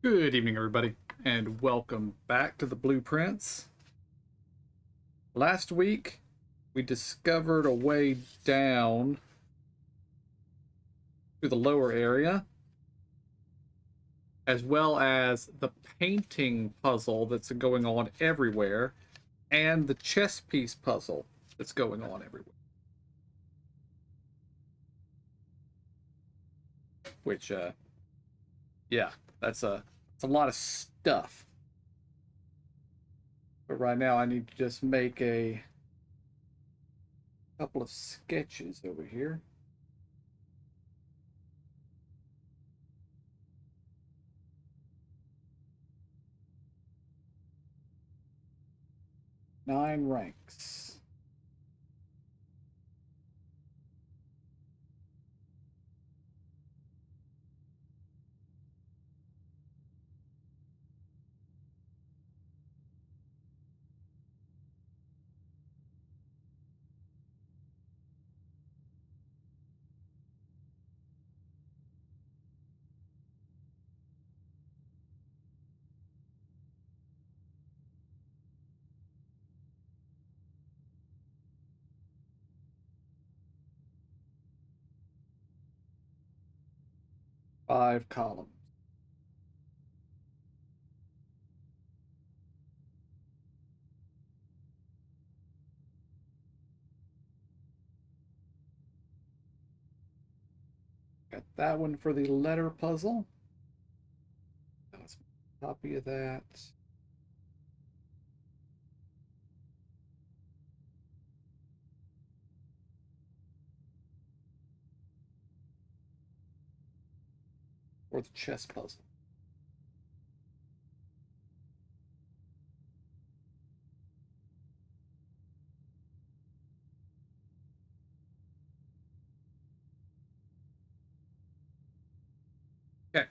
Good evening, everybody, and welcome back to the Blueprints. Last week, we discovered a way down to the lower area, as well as the painting puzzle that's going on everywhere, and the chess piece puzzle that's going on everywhere. Which, yeah, that's a lot of stuff. But right now, I need to just make a couple of sketches over here. Nine ranks. Five columns. Got that one for the letter puzzle. Let's copy of that. For the chess puzzle. Okay.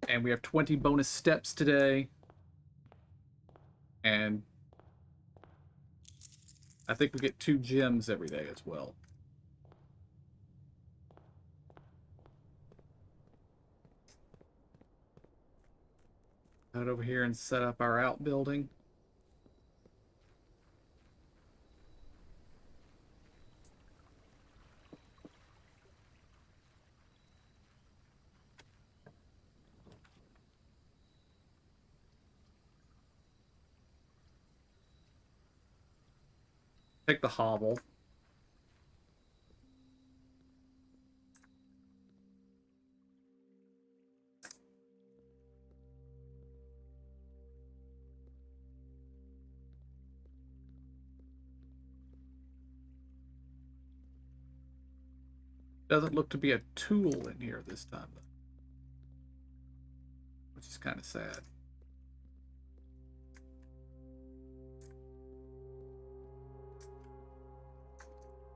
And we have 20 bonus steps today. And I think we get 2 gems every day as well. Head over here and set up our outbuilding. Take the hobble. Doesn't look to be a tool in here this time, though, which is kind of sad.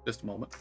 Just a moment.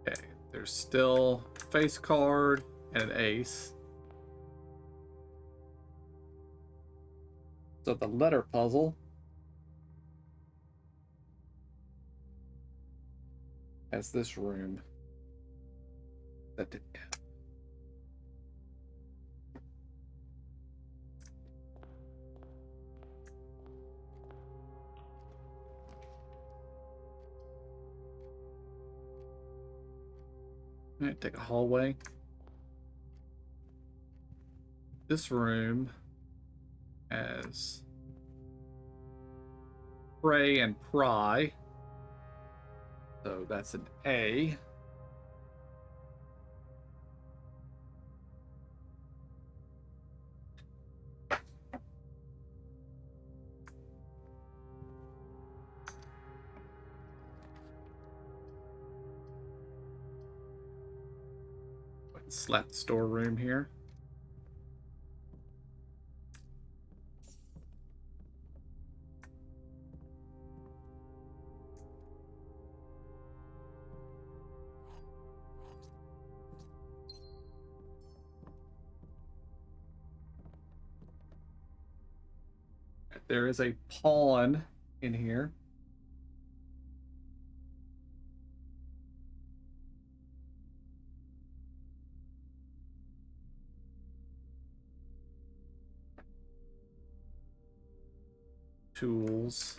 Okay, there's still face card and an ace. So the letter puzzle has this room that did. All right, take a hallway. this room as pray and pry. So that's an A. Slap the storeroom here. There is a pawn in here. Tools.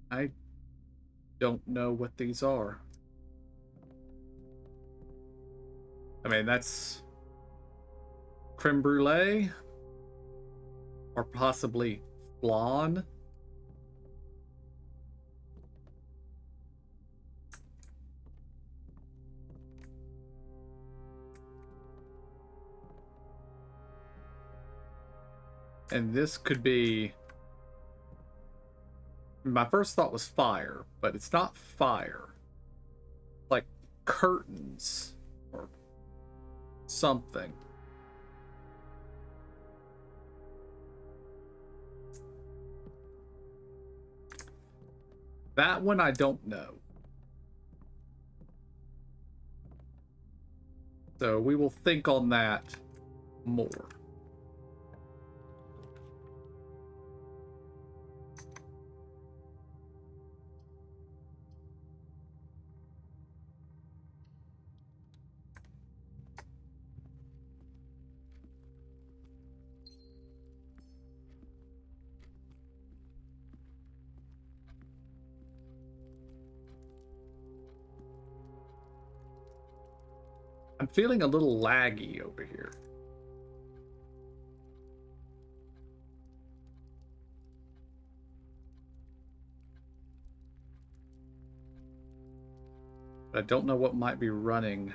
I don't know what these are. I mean, that's creme brulee or possibly flan. And this could be... My first thought was fire, but it's not fire. Like curtains or something. That one I don't know. So we will think on that more. I'm feeling a little laggy over here. But I don't know what might be running.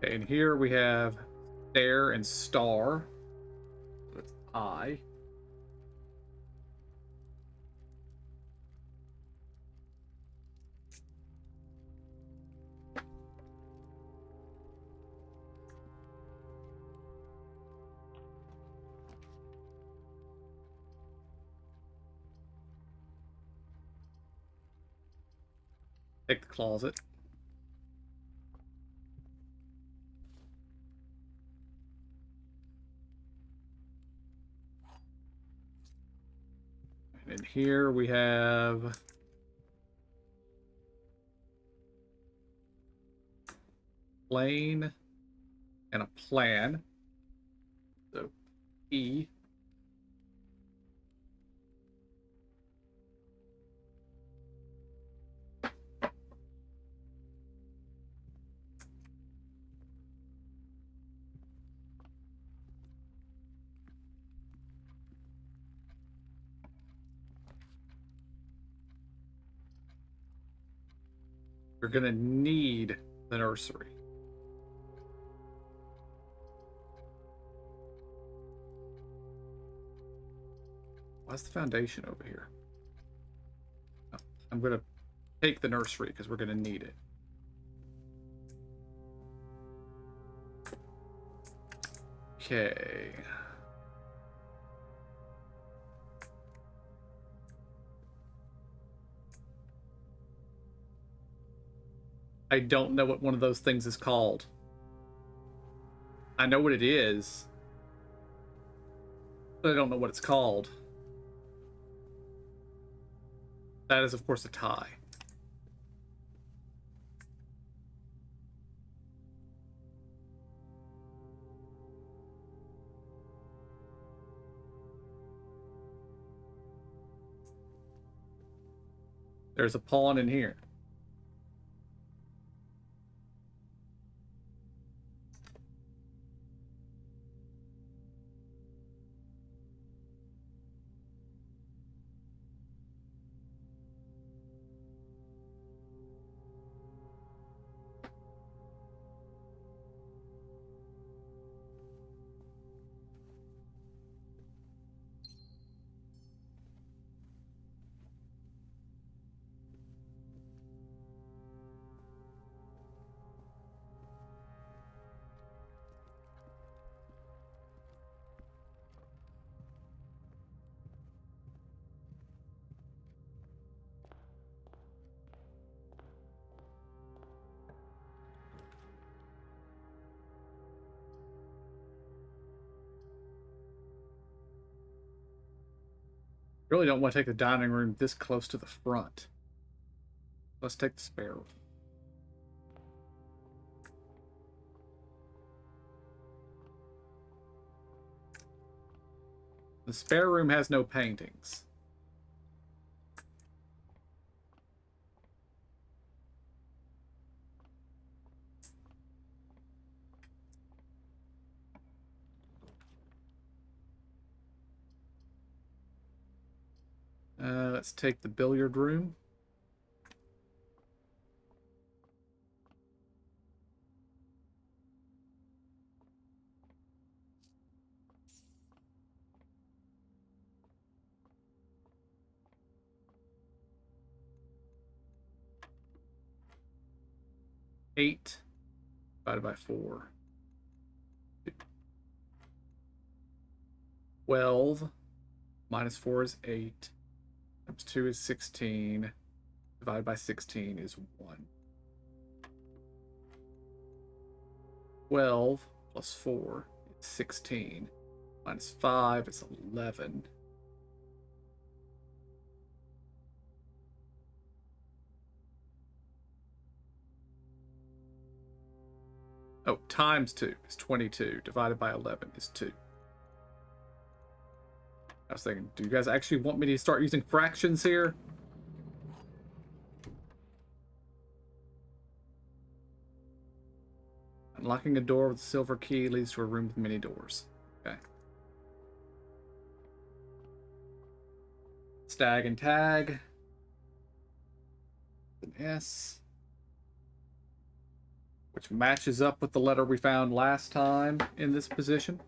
Okay, and here we have stare and star. That's I. Take the closet. And here we have plane and a plan. So E. You're gonna need the nursery. Why's the foundation over here? Oh, I'm gonna take the nursery because we're gonna need it. Okay. I don't know what one of those things is called. I know what it is, but I don't know what it's called. That is, of course, a tie. There's a pawn in here. Really don't want to take the dining room this close to the front. Let's take the spare room. The spare room has no paintings. Let's take the billiard room. Eight divided by 4. 12 minus 4 is 8. Times 2 is 16. Divided by 16 is 1. 12 plus 4 is 16. Minus 5 is 11. Oh, times 2 is 22. Divided by 11 is 2. I was thinking, do you guys actually want me to start using fractions here? Unlocking a door with a silver key leads to a room with many doors. Okay. Stag and tag. An S. Which matches up with the letter we found last time in this position.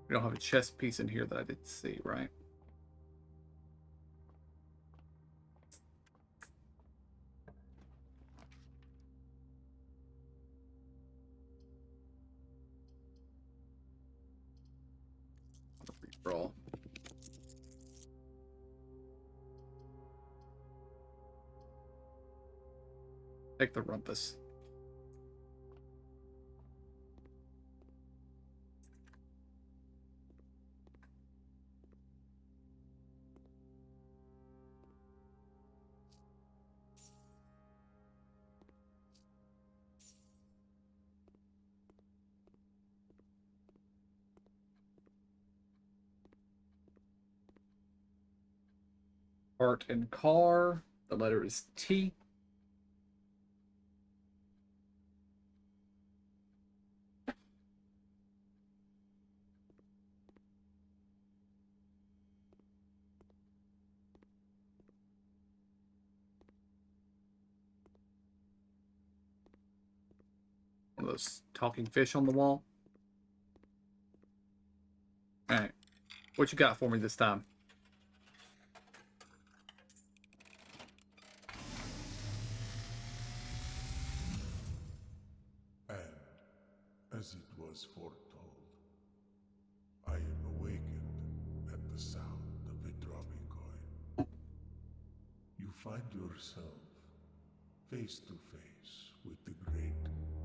We don't have a chess piece in here that I didn't see, right? Reroll. Take the rumpus. Art and car. The letter is T. One of those talking fish on the wall. All right. What you got for me this time? And as it was foretold, I am awakened at the sound of a dropping coin. You find yourself face to face with the great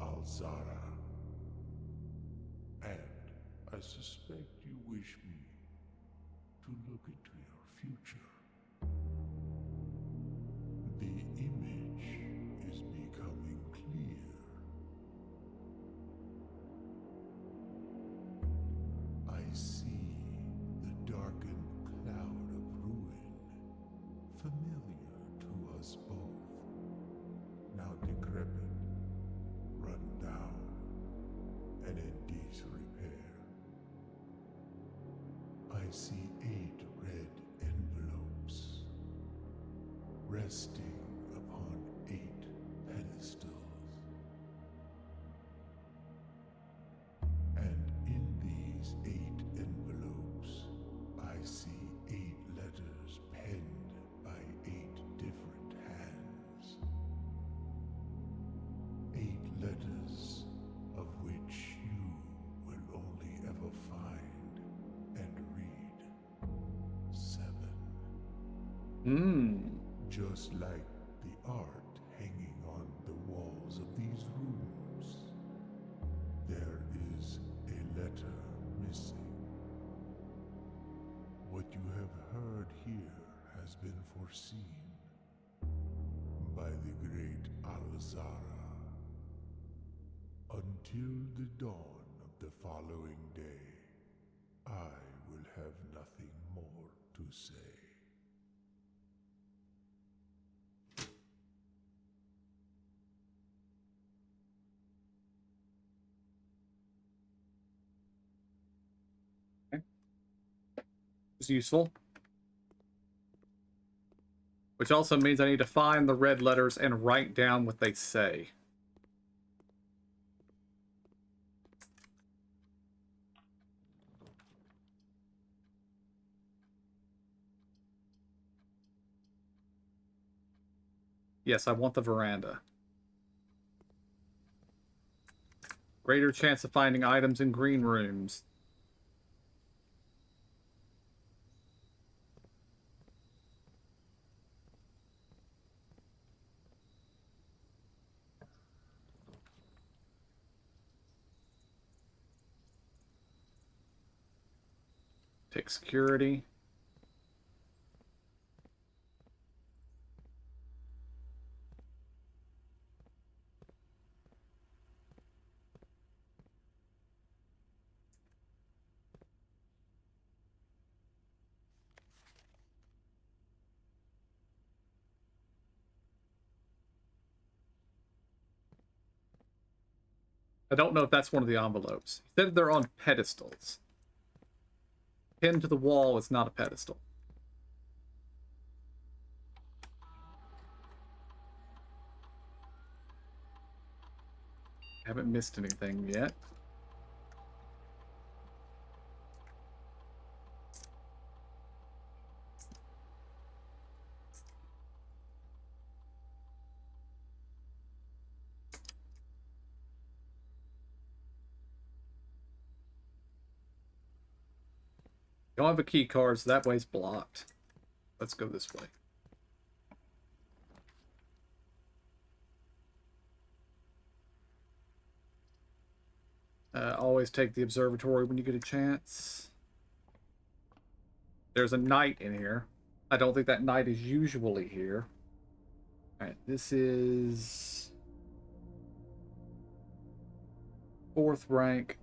Alzara. And I suspect you wish me to look into your future. The image is becoming clear. I see the darkened cloud of ruin, familiar to us both, now decrepit, run down, and in disrepair. I see 8 red envelopes resting upon 8 pedestals. And in these 8 envelopes, I see 8 letters penned by 8 different hands. 8 letters of which you will only ever find and read 7. Just like the art hanging on the walls of these rooms, there is a letter missing. What you have heard here has been foreseen by the great Alzara. Until the dawn of the following day, I will have nothing more to say. Is useful. Which also means I need to find the red letters and write down what they say. Yes, I want the veranda. Greater chance of finding items in green rooms. Pick security. I don't know if that's one of the envelopes. He said they're on pedestals. Pinned to the wall is not a pedestal. Haven't missed anything yet. Don't have a key card, so that way's blocked. Let's go this way. Always take the observatory when you get a chance. There's a knight in here. I don't think that knight is usually here. Alright, this is 4th rank.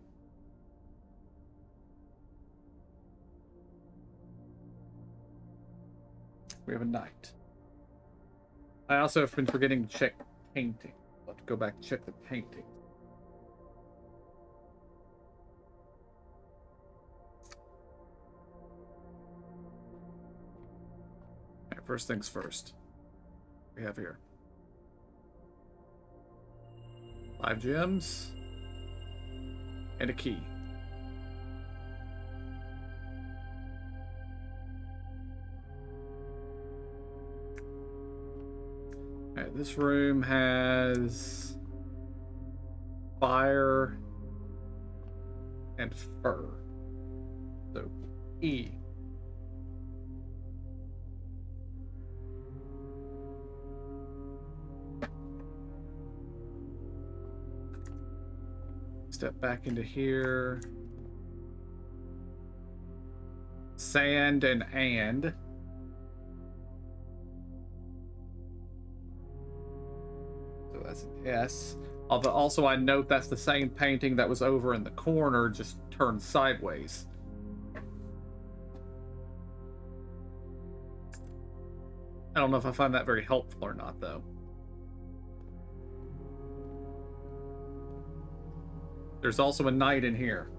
We have a knight. I also have been forgetting to check painting. I'll have to go back and check the painting. Alright, first things first. We have here 5 gems and a key. Alright, this room has fire and fur. So E. step back into here. Sand and. So that's an S. Although also I note that's the same painting that was over in the corner, just turned sideways. I don't know if I find that very helpful or not, though. There's also a knight in here.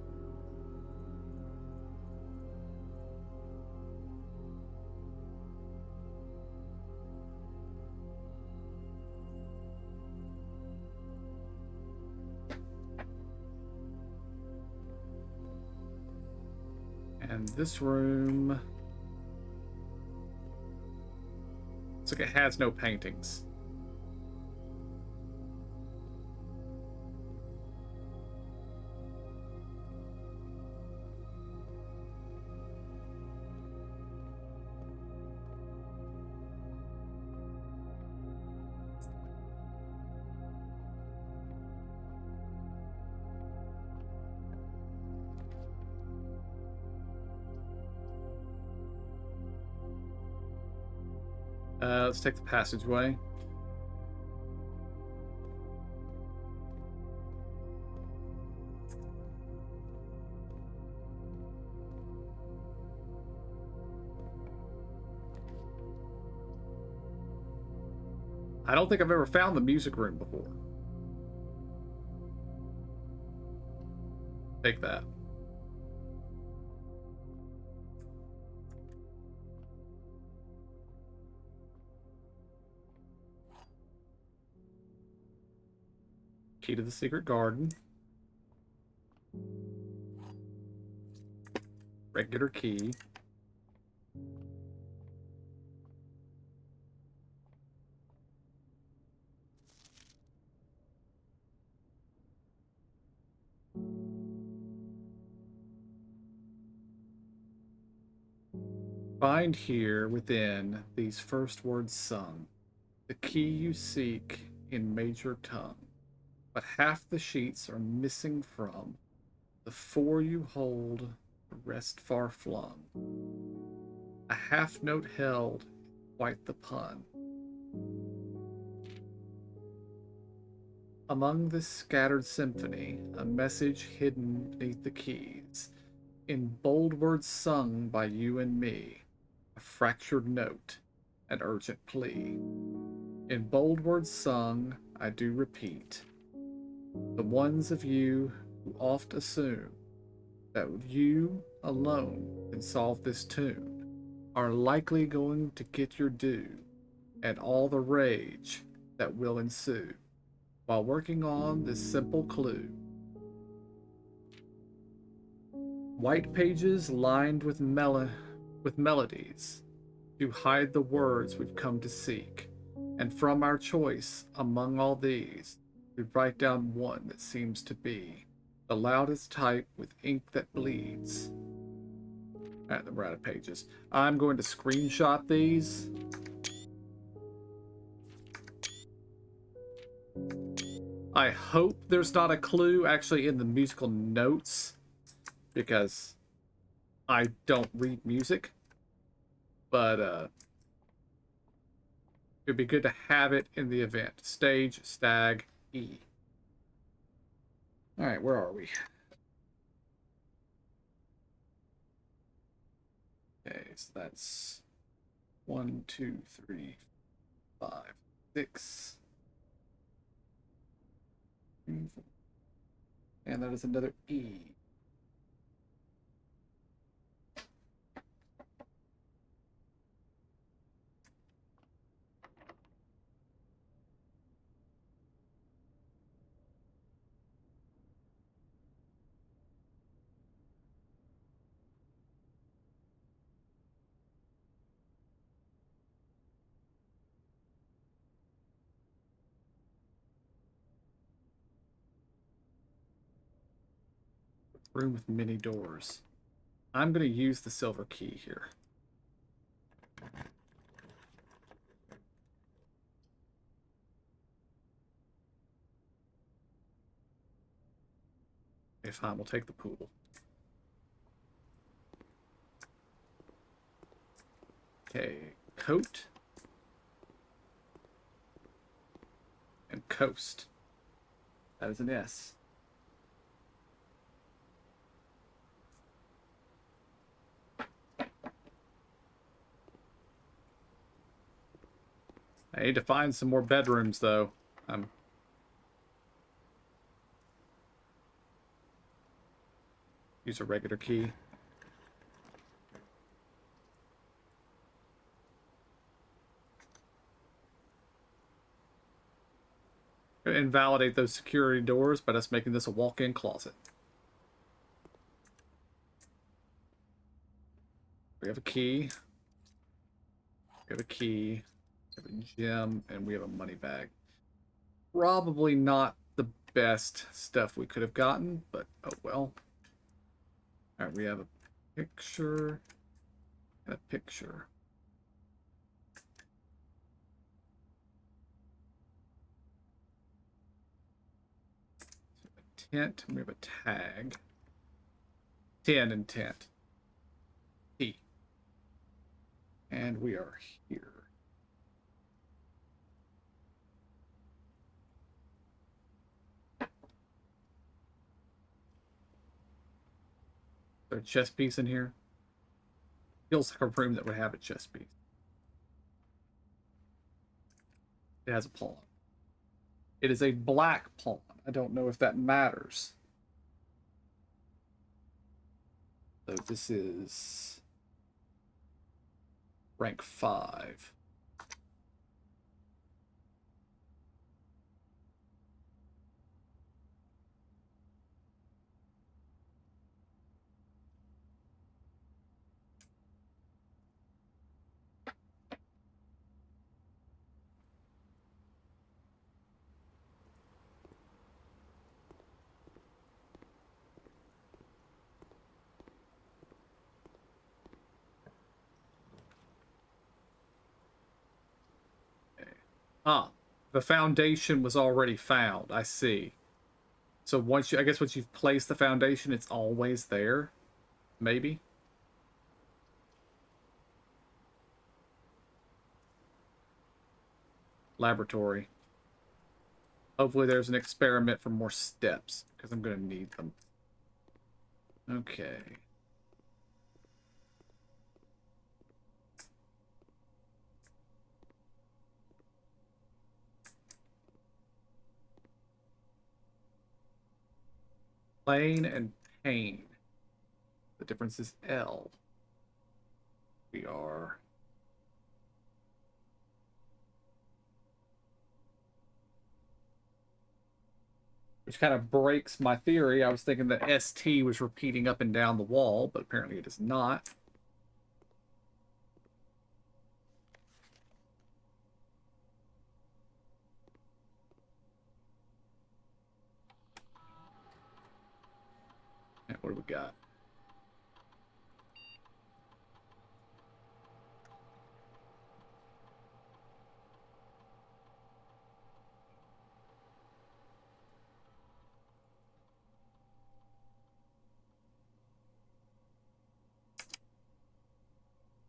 And this room looks like it has no paintings. Let's take the passageway. I don't think I've ever found the music room before. Take that. Key to the secret garden. Regular key. Find here within these first words sung the key you seek in major tongue, but half the sheets are missing from the four you hold, the rest far flung. A half note held, quite the pun. Among this scattered symphony, a message hidden beneath the keys, in bold words sung by you and me, a fractured note, an urgent plea. In bold words sung, I do repeat, the ones of you who oft assume that you alone can solve this tune are likely going to get your due and all the rage that will ensue while working on this simple clue. White pages lined with melodies to hide the words we've come to seek, and from our choice among all these, we write down one that seems to be the loudest type with ink that bleeds. We're out of pages. I'm going to screenshot these. I hope there's not a clue actually in the musical notes, because I don't read music, but it'd be good to have it in the event. Stage, stag, E. All right, where are we? Okay, so that's 1, 2, 3, 5, 6. And that is another E. Room with many doors. I'm going to use the silver key here. Okay, fine, we'll take the pool. Okay, coat. And coast. That is an S. I need to find some more bedrooms, though. Use a regular key. Gonna invalidate those security doors by us making this a walk-in closet. We have a key. We have a key. We have a gem, and we have a money bag. Probably not the best stuff we could have gotten, but oh well. Alright, we have a picture and a picture. A tent, and we have a tag. 10 and tent. T. And we are here. Is there a chess piece in here? Feels like a room that would have a chess piece. It has a pawn. It is a black pawn. I don't know if that matters. So this is rank 5. Ah, the foundation was already found. I see. So once I guess once you've placed the foundation, it's always there. Maybe. Laboratory. Hopefully there's an experiment for more steps, because I'm going to need them. Okay. Plane and pane. The difference is L. We are... Which kind of breaks my theory. I was thinking that ST was repeating up and down the wall, but apparently it is not. And what do we got?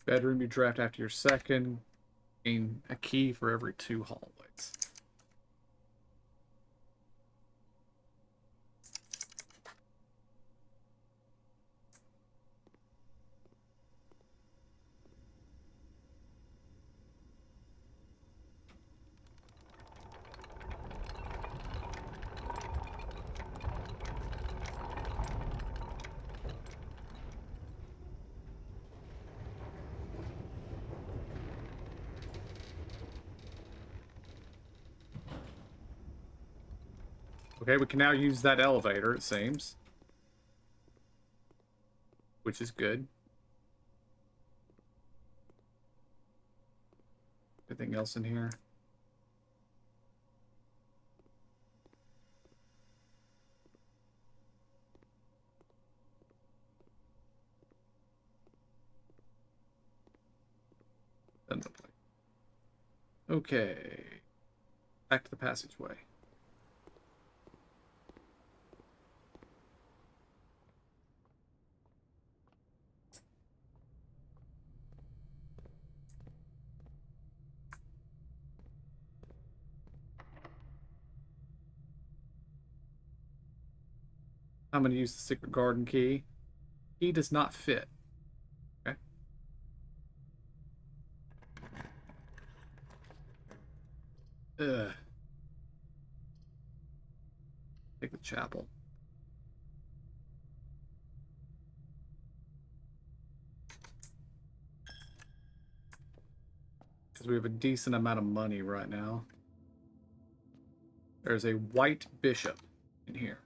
Bedroom you draft after your second. Gain a key for every 2 hallways. Okay, we can now use that elevator, it seems. Which is good. Anything else in here? Okay. Back to the passageway. I'm going to use the secret garden key. Key does not fit. Okay. Ugh. Take the chapel. Because we have a decent amount of money right now. There's a white bishop in here.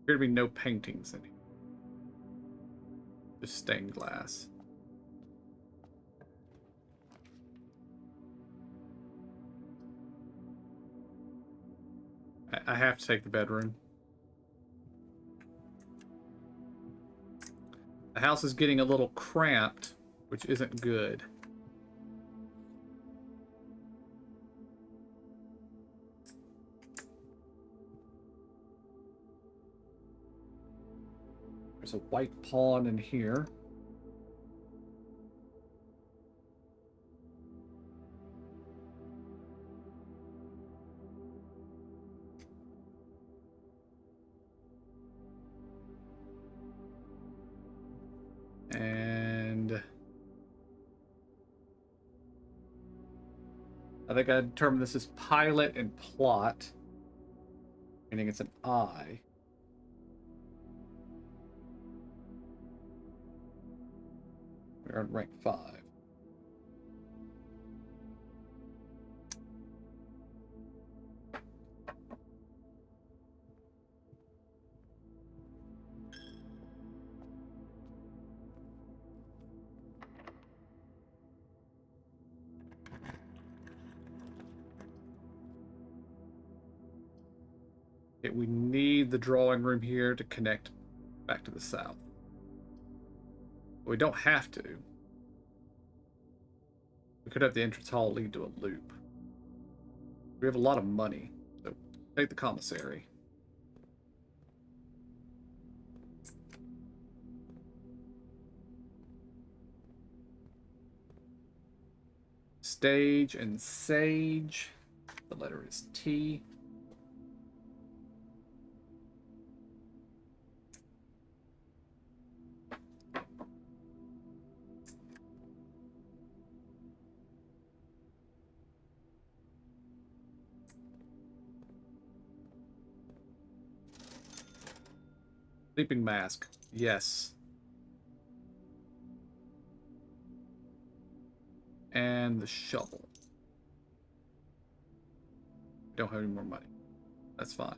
Appear to be no paintings in here. Just stained glass. I have to take the bedroom. The house is getting a little cramped, which isn't good. There's a white pawn in here. And I think I determined this is pilot and plot, meaning it's an I. We're on rank 5. Okay, we need the drawing room here to connect back to the south. We don't have to. We could have the entrance hall lead to a loop. We have a lot of money, so take the commissary. Stage and sage. The letter is T. Sleeping mask. Yes. And the shovel. Don't have any more money. That's fine.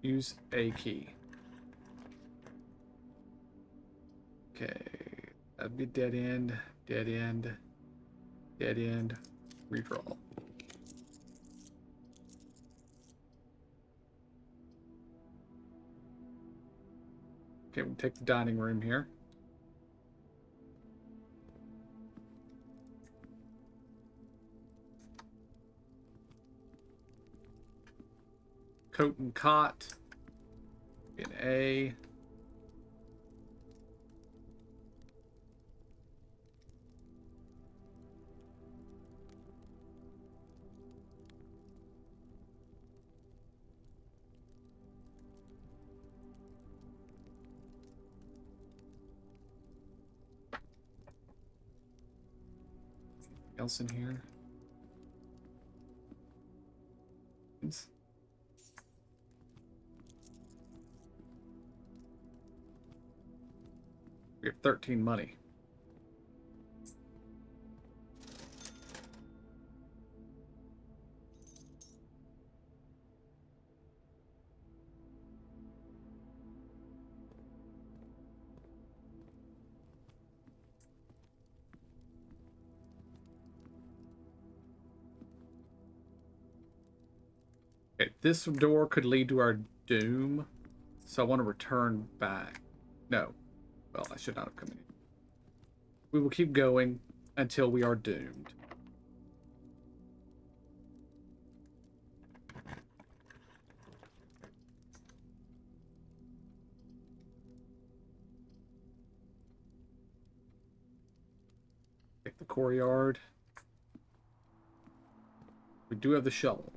Use a key. Okay. That'd be dead end, dead end, dead end, redraw. Okay, we'll take the dining room here. Coat and cot. An A. Else in here? We have 13 money. Okay, this door could lead to our doom, so I want to return back. No. Well, I should not have come in. We will keep going until we are doomed. Take the courtyard. We do have the shovel.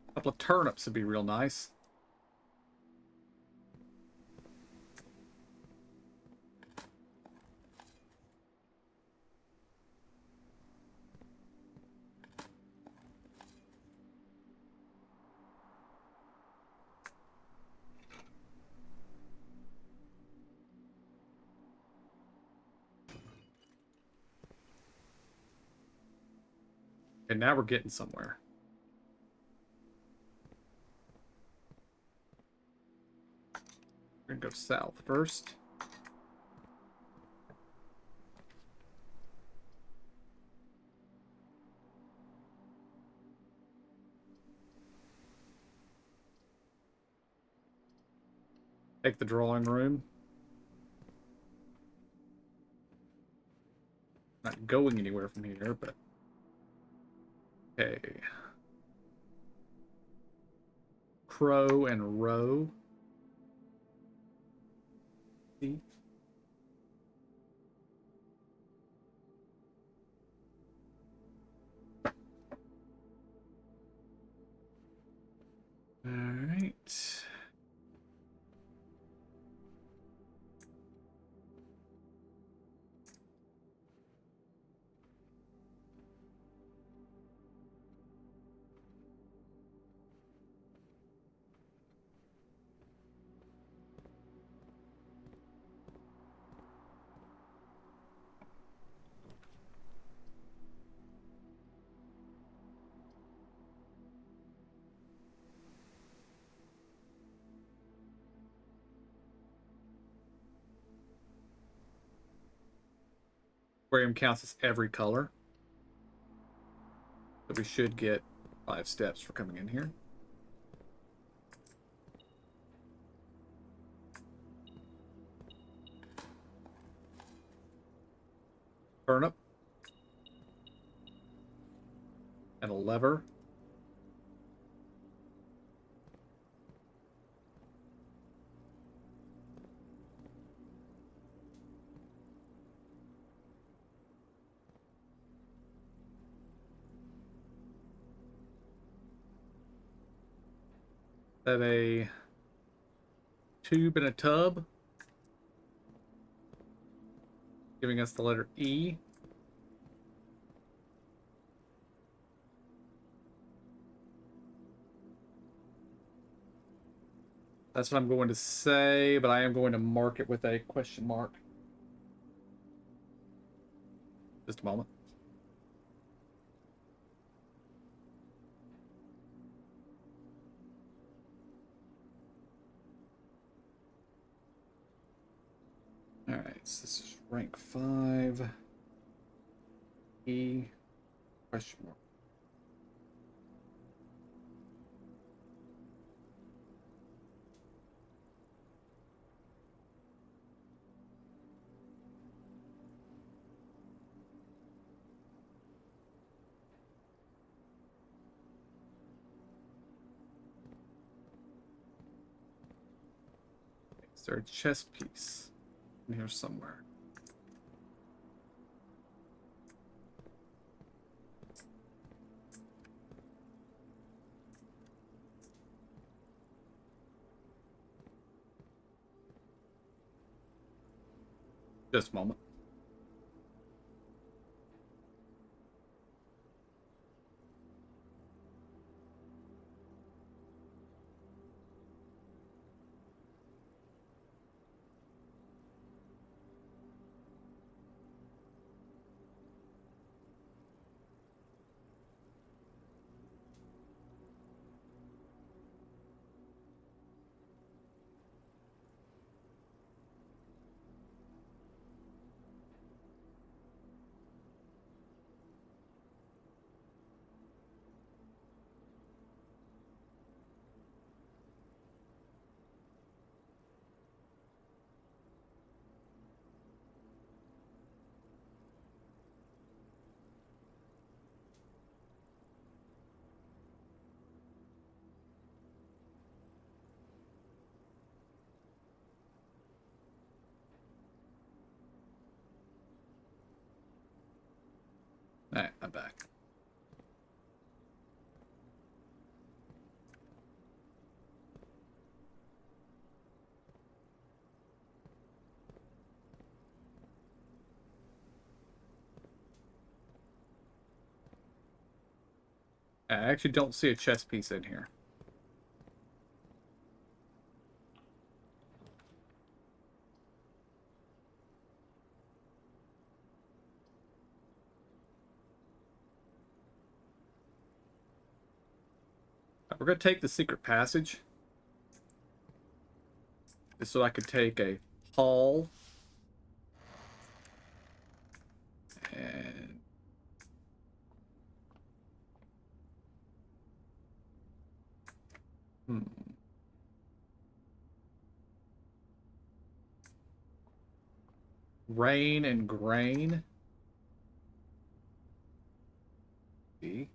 A couple of turnips would be real nice. And now we're getting somewhere. We're gonna go south first. Take the drawing room. Not going anywhere from here, but okay. Crow and row. See? All right. Aquarium counts as every color. So we should get 5 steps for coming in here. Turnip. And a lever. Have a tube and a tub, giving us the letter E. That's what I'm going to say, but I am going to mark it with a question mark. Just a moment. All right, so this is rank 5. E question mark. Is there a chess piece in here somewhere? Just a moment. Alright, I'm back. I actually don't see a chess piece in here. We're going to take the secret passage. Just so I could take a hall. And... Rain and grain. See?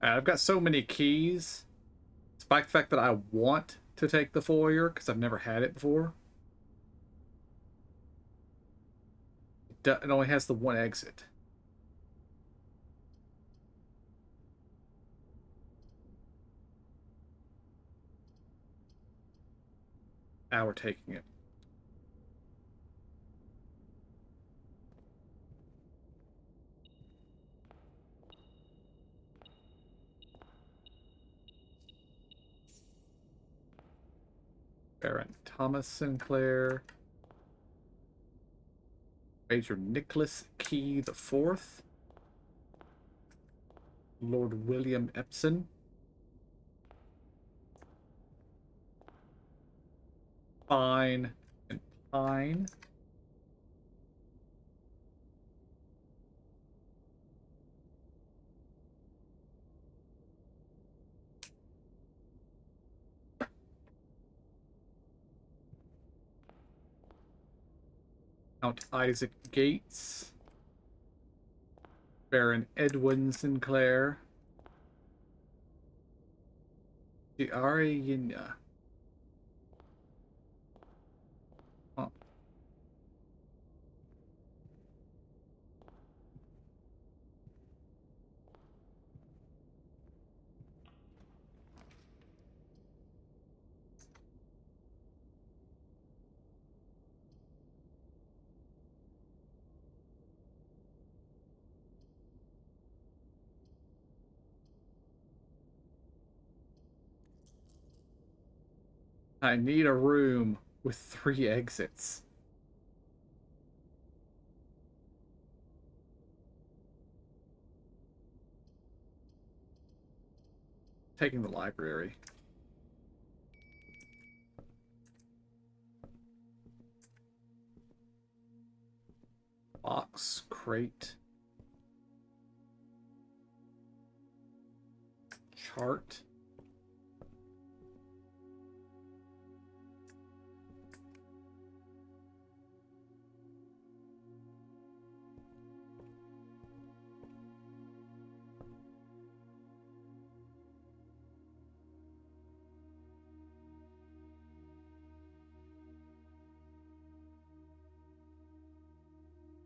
I've got so many keys. Despite the fact that I want to take the foyer, because I've never had it before. It only has the one exit. Now we're taking it. Baron Thomas Sinclair. Major Nicholas Key the Fourth. Lord William Epson. Fine and Pine. Count Isaac Gates. Baron Edwin Sinclair. Diari Yinya. Huh. I need a room with 3 exits. Taking the library. Box, crate. Chart.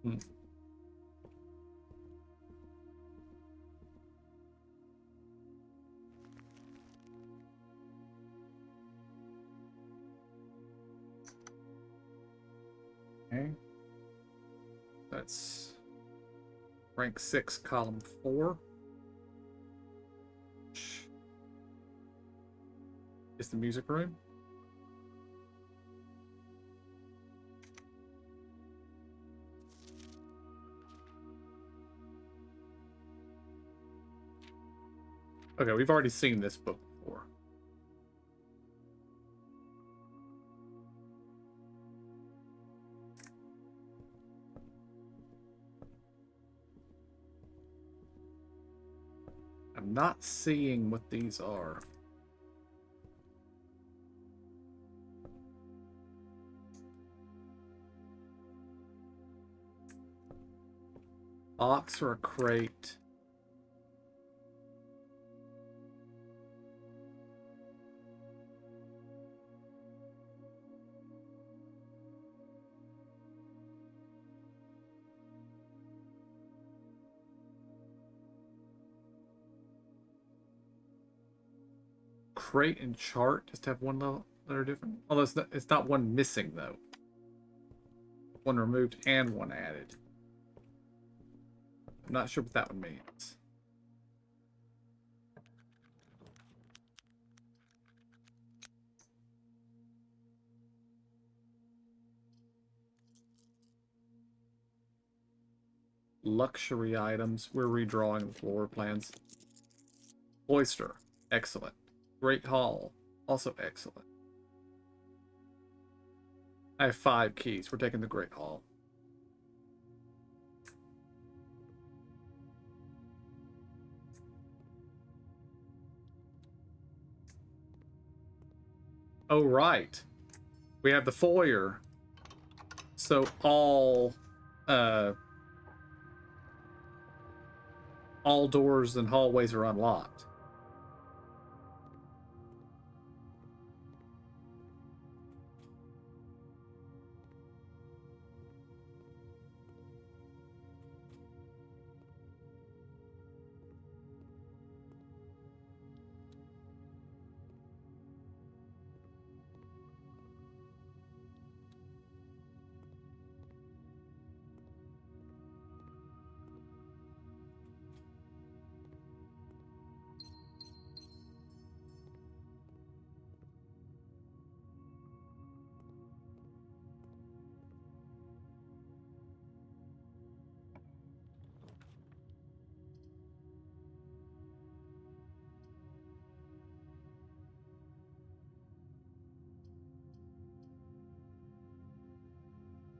Hmm. Okay. That's rank 6, column 4. Is the music room? Okay, we've already seen this book before. I'm not seeing what these are. Box or a crate? Crate and chart just have one letter different. Although it's not one missing though. One removed and one added. I'm not sure what that one means. Luxury items. We're redrawing the floor plans. Oyster. Excellent. Great Hall. Also excellent. I have 5 keys. We're taking the Great Hall. Oh, right. We have the foyer. So all doors and hallways are unlocked.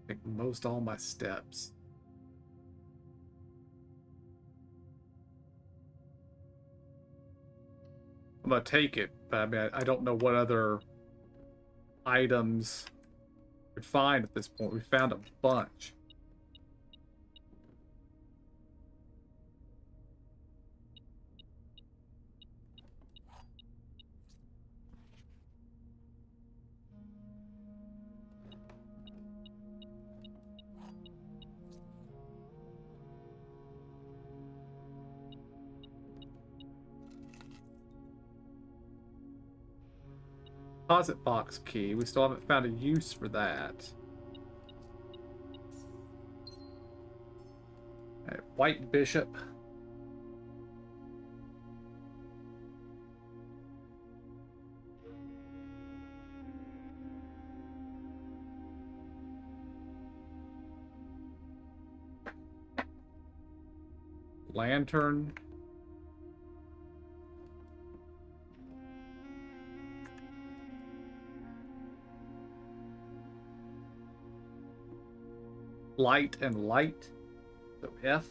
Like most all my steps. I'm gonna take it, but I mean, I don't know what other items we could find at this point. We found a bunch. Deposit box key. We still haven't found a use for that. Right, White Bishop. Lantern. Light and light. So F.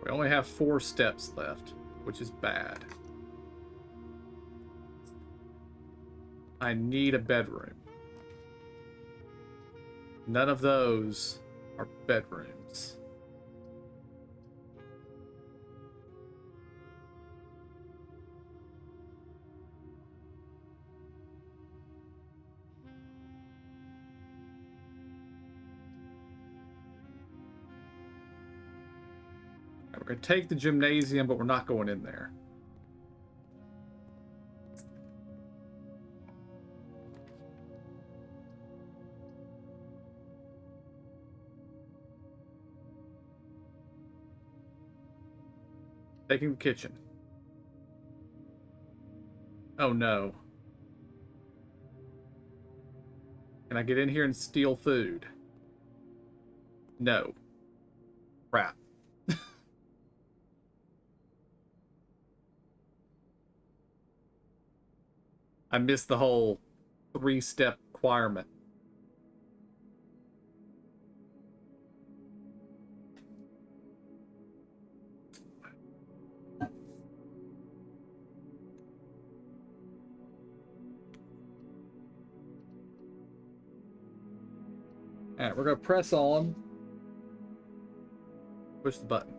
We only have 4 steps left, which is bad. I need a bedroom. None of those are bedrooms. We're going to take the gymnasium, but we're not going in there. Taking the kitchen. Oh no. Can I get in here and steal food? No. Crap. I missed the whole 3-step requirement. Alright, we're gonna press on. Push the button.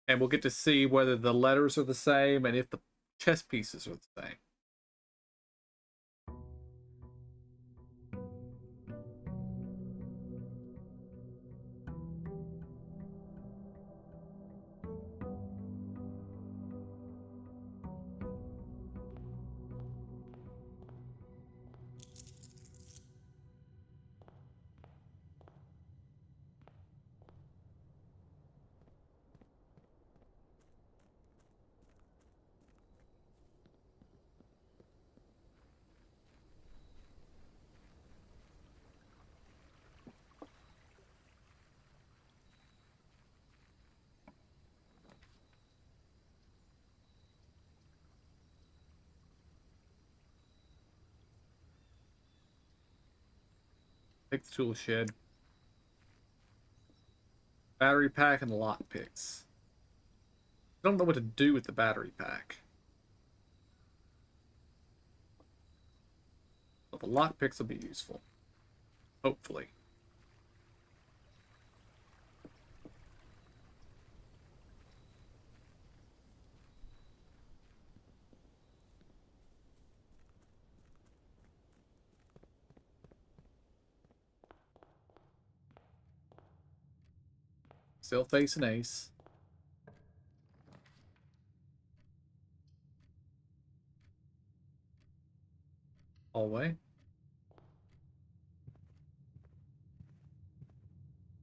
And we'll get to see whether the letters are the same and if the chess pieces are the same. Take the tool shed. Battery pack and the lock picks. I don't know what to do with the battery pack. But the lock picks will be useful. Hopefully. Still facing ace. Hallway.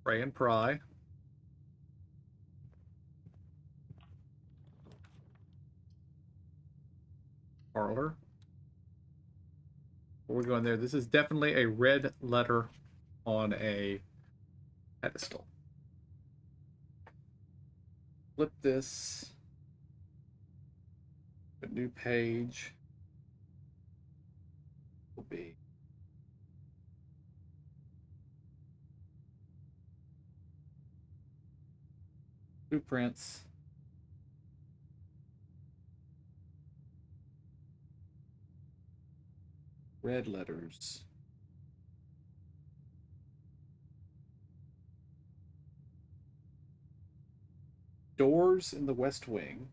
Pray and pry. Parlor. Before we go in there, this is definitely a red letter on a pedestal. Flip this. A new page will be blueprints. Red letters. Doors in the West Wing.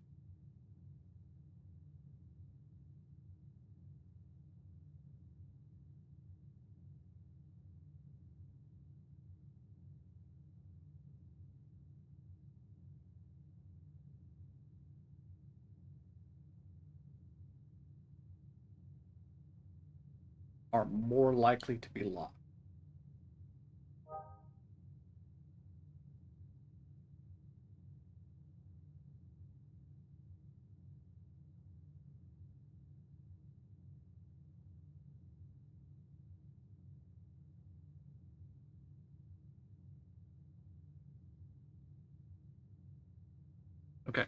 Are more likely to be locked. Okay.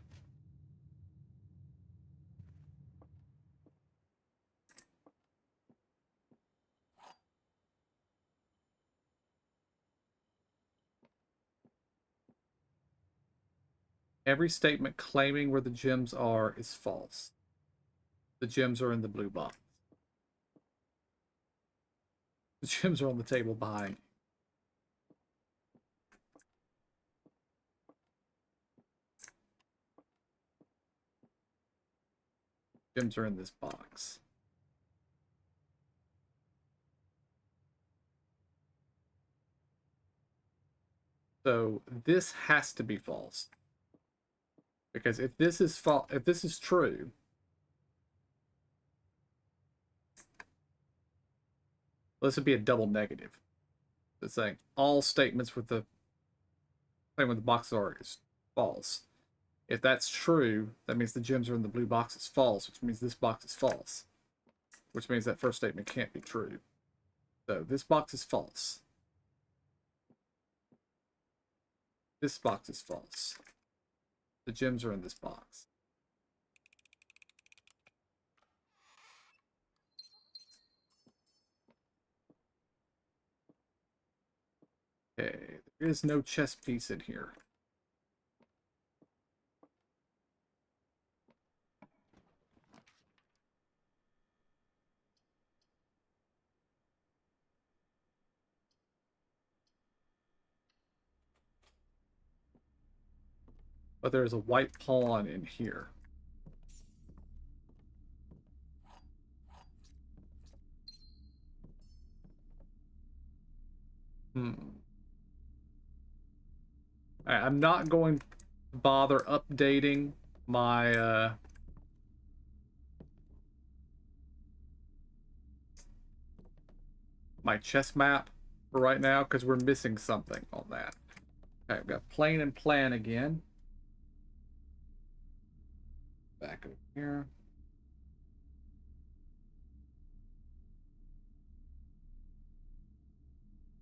Every statement claiming where the gems are is false. The gems are in the blue box. The gems are on the table behind. Gems are in this box. So this has to be false. Because if this is false, if this is true, this would be a double negative. It's saying all statements with the claim with the boxes are is false. If that's true, that means the gems are in the blue box is false, which means this box is false. Which means that first statement can't be true. So this box is false. This box is false. The gems are in this box. Okay, there is no chess piece in here. But there's a white pawn in here. Hmm. Alright, I'm not going to bother updating my chess map for right now because we're missing something on that. Okay, I've got plane and plan again. Back over here.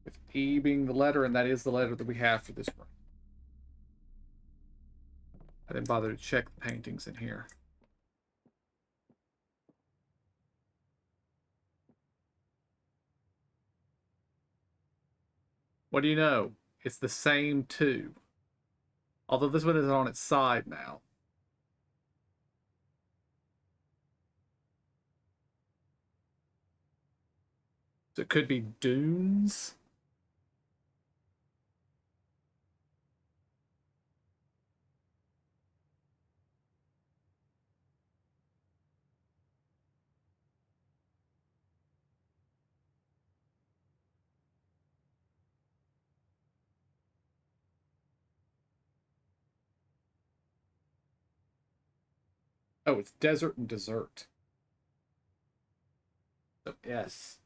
With E being the letter, and that is the letter that we have for this one. I didn't bother to check the paintings in here. What do you know? It's the same two. Although this one is on its side now. So it could be dunes. Oh, it's desert and dessert. So yes.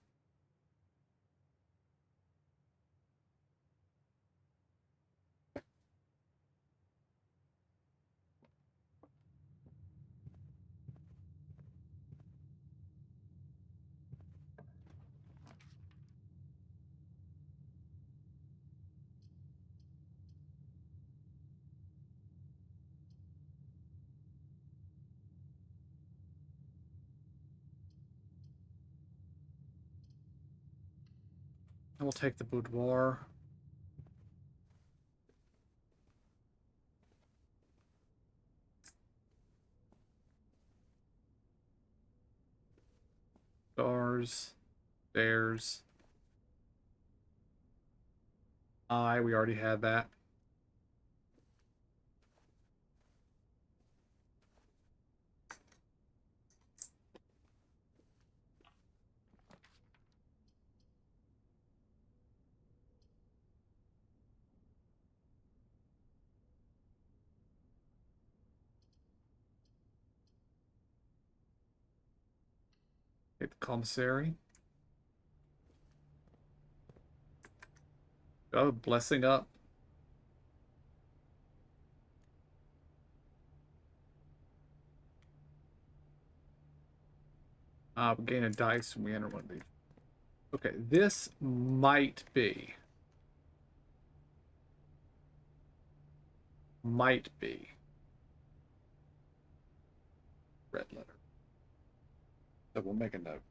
And we'll take the boudoir. Stars. Bears. We already had that. Take the commissary. Oh, blessing up. We gain a dice when we enter one of these. Okay, this might be. Might be. Red letter. So we'll make a note.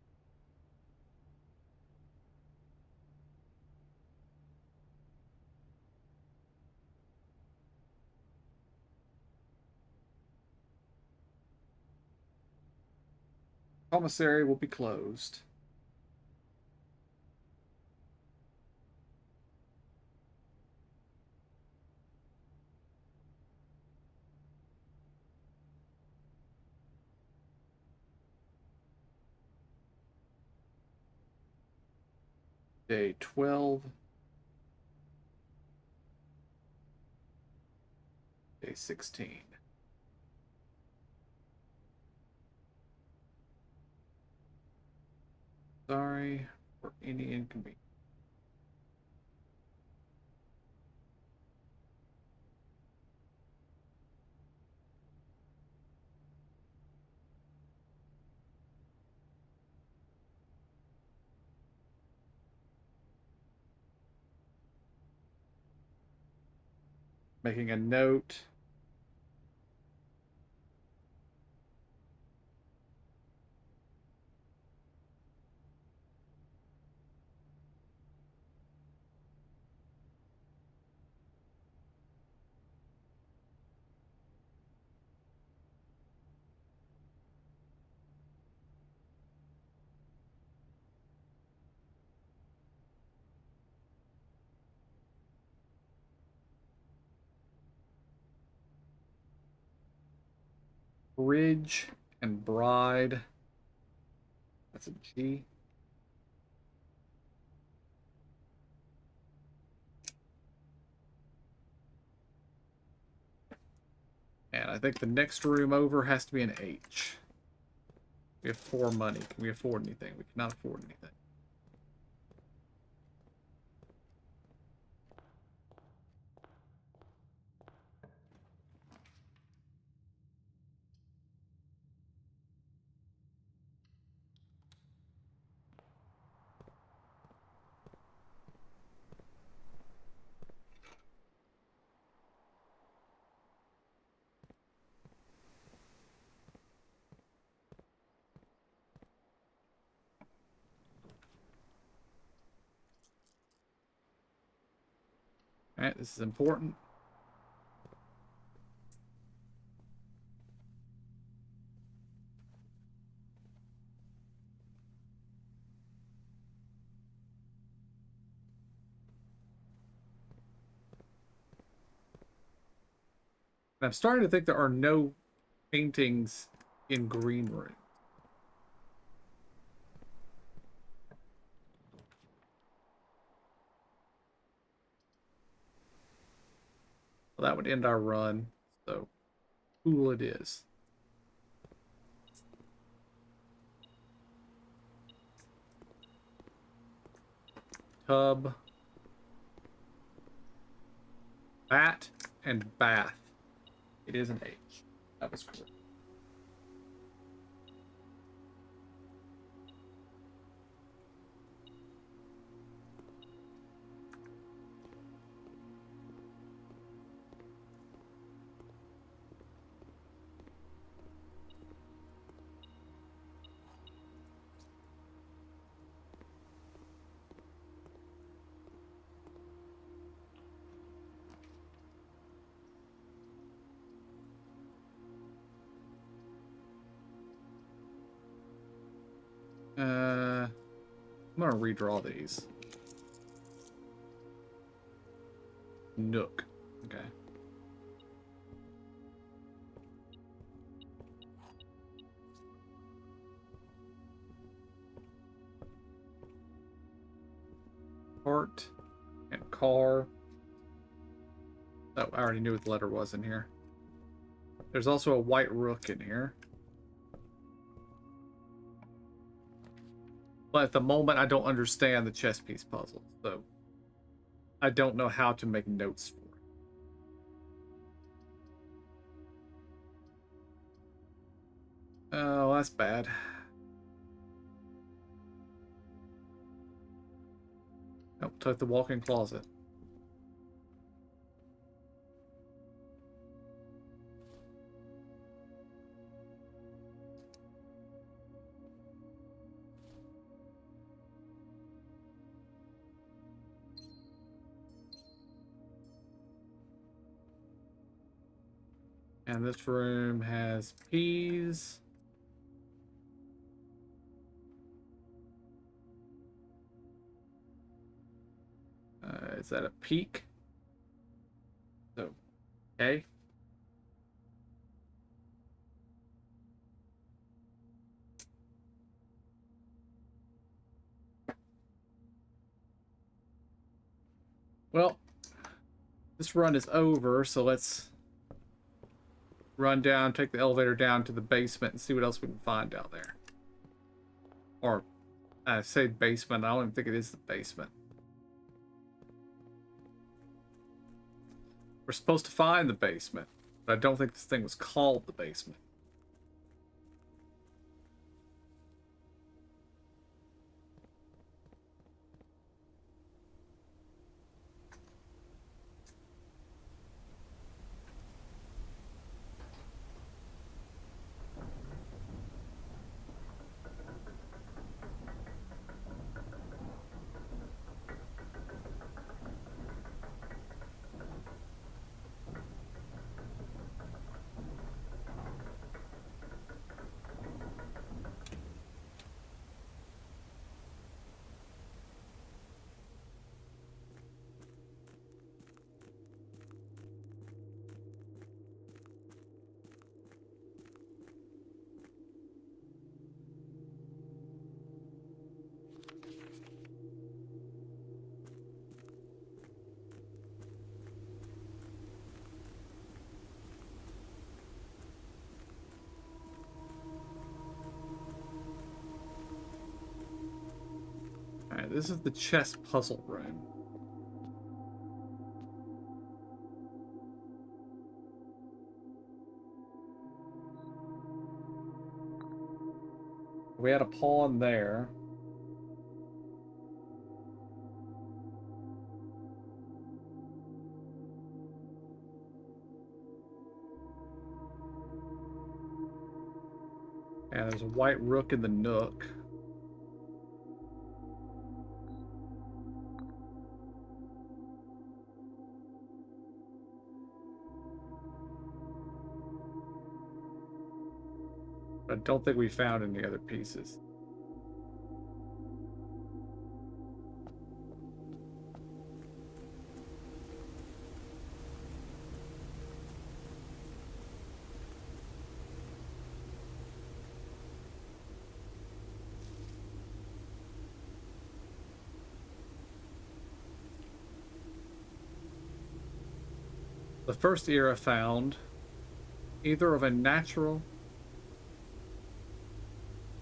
Commissary will be closed. Day 12. Day 16. Sorry for any inconvenience. Making a note. Bridge and Bride. That's a G. And I think the next room over has to be an H. We have 4 money. Can we afford anything? We cannot afford anything. Alright, this is important. And I'm starting to think there are no paintings in green room. Well, that would end our run. So, cool it is. Tub. Bat and bath. It is an H. That was correct. I'm gonna redraw these. Nook. Okay. Heart and car. Oh, I already knew what the letter was in here. There's also a white rook in here. But at the moment, I don't understand the chess piece puzzle, so I don't know how to make notes for it. Oh, that's bad. Nope, took the walk-in closet. And this room has peas. Is that a peak? So, okay. Well, this run is over, so let's run down, take the elevator down to the basement and see what else we can find down there. Or, I say basement, I don't even think it is the basement. We're supposed to find the basement, but I don't think this thing was called the basement. Alright, this is the chess puzzle room. We had a pawn there. And there's a white rook in the nook. I don't think we found any other pieces. The first era found either of a natural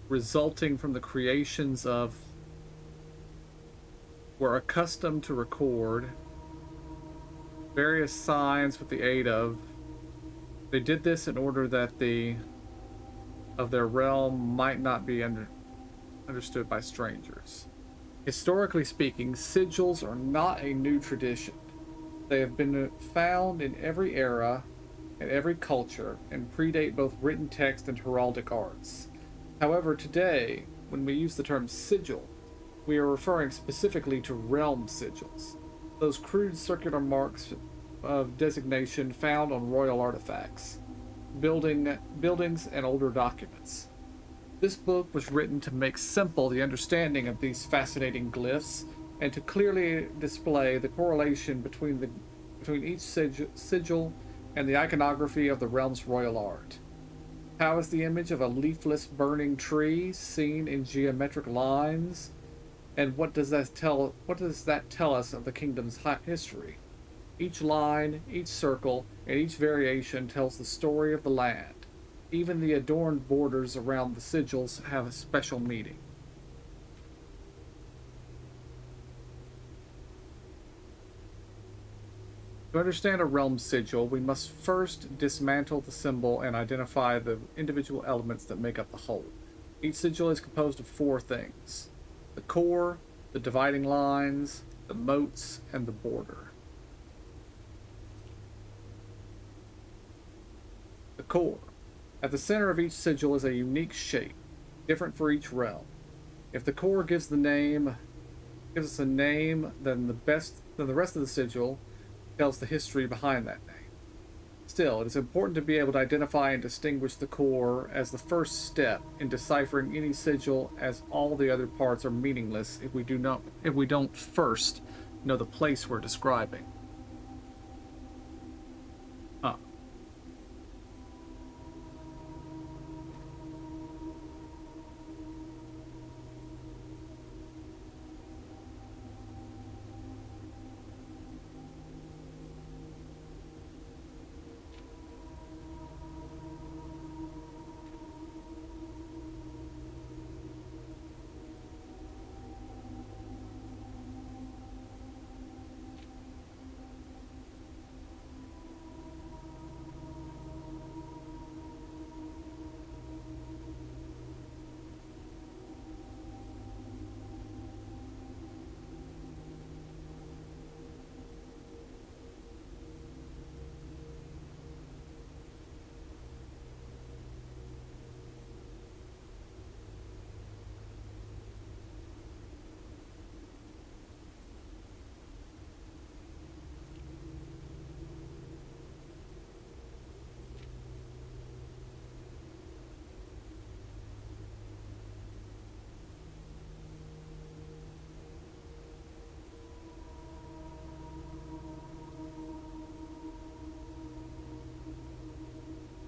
resulting from the creations of were accustomed to record various signs with the aid of. They did this in order that their realm might not be understood by strangers. Historically speaking, sigils are not a new tradition. They have been found in every era and every culture and predate both written text and heraldic arts. However, today, when we use the term sigil, we are referring specifically to realm sigils, those crude circular marks of designation found on royal artifacts, buildings, and older documents. This book was written to make simple the understanding of these fascinating glyphs and to clearly display the correlation between each sigil and the iconography of the realm's royal art. How is the image of a leafless burning tree seen in geometric lines? And what does that tell us of the kingdom's history? Each line, each circle, and each variation tells the story of the land. Even the adorned borders around the sigils have a special meaning. To understand a realm sigil, we must first dismantle the symbol and identify the individual elements that make up the whole. Each sigil is composed of four things: the core, the dividing lines, the moats, and the border. The core. At the center of each sigil is a unique shape, different for each realm. If the core gives us a name, then the rest of the sigil tells the history behind that name. Still, it is important to be able to identify and distinguish the core as the first step in deciphering any sigil, as all the other parts are meaningless if we don't first know the place we're describing.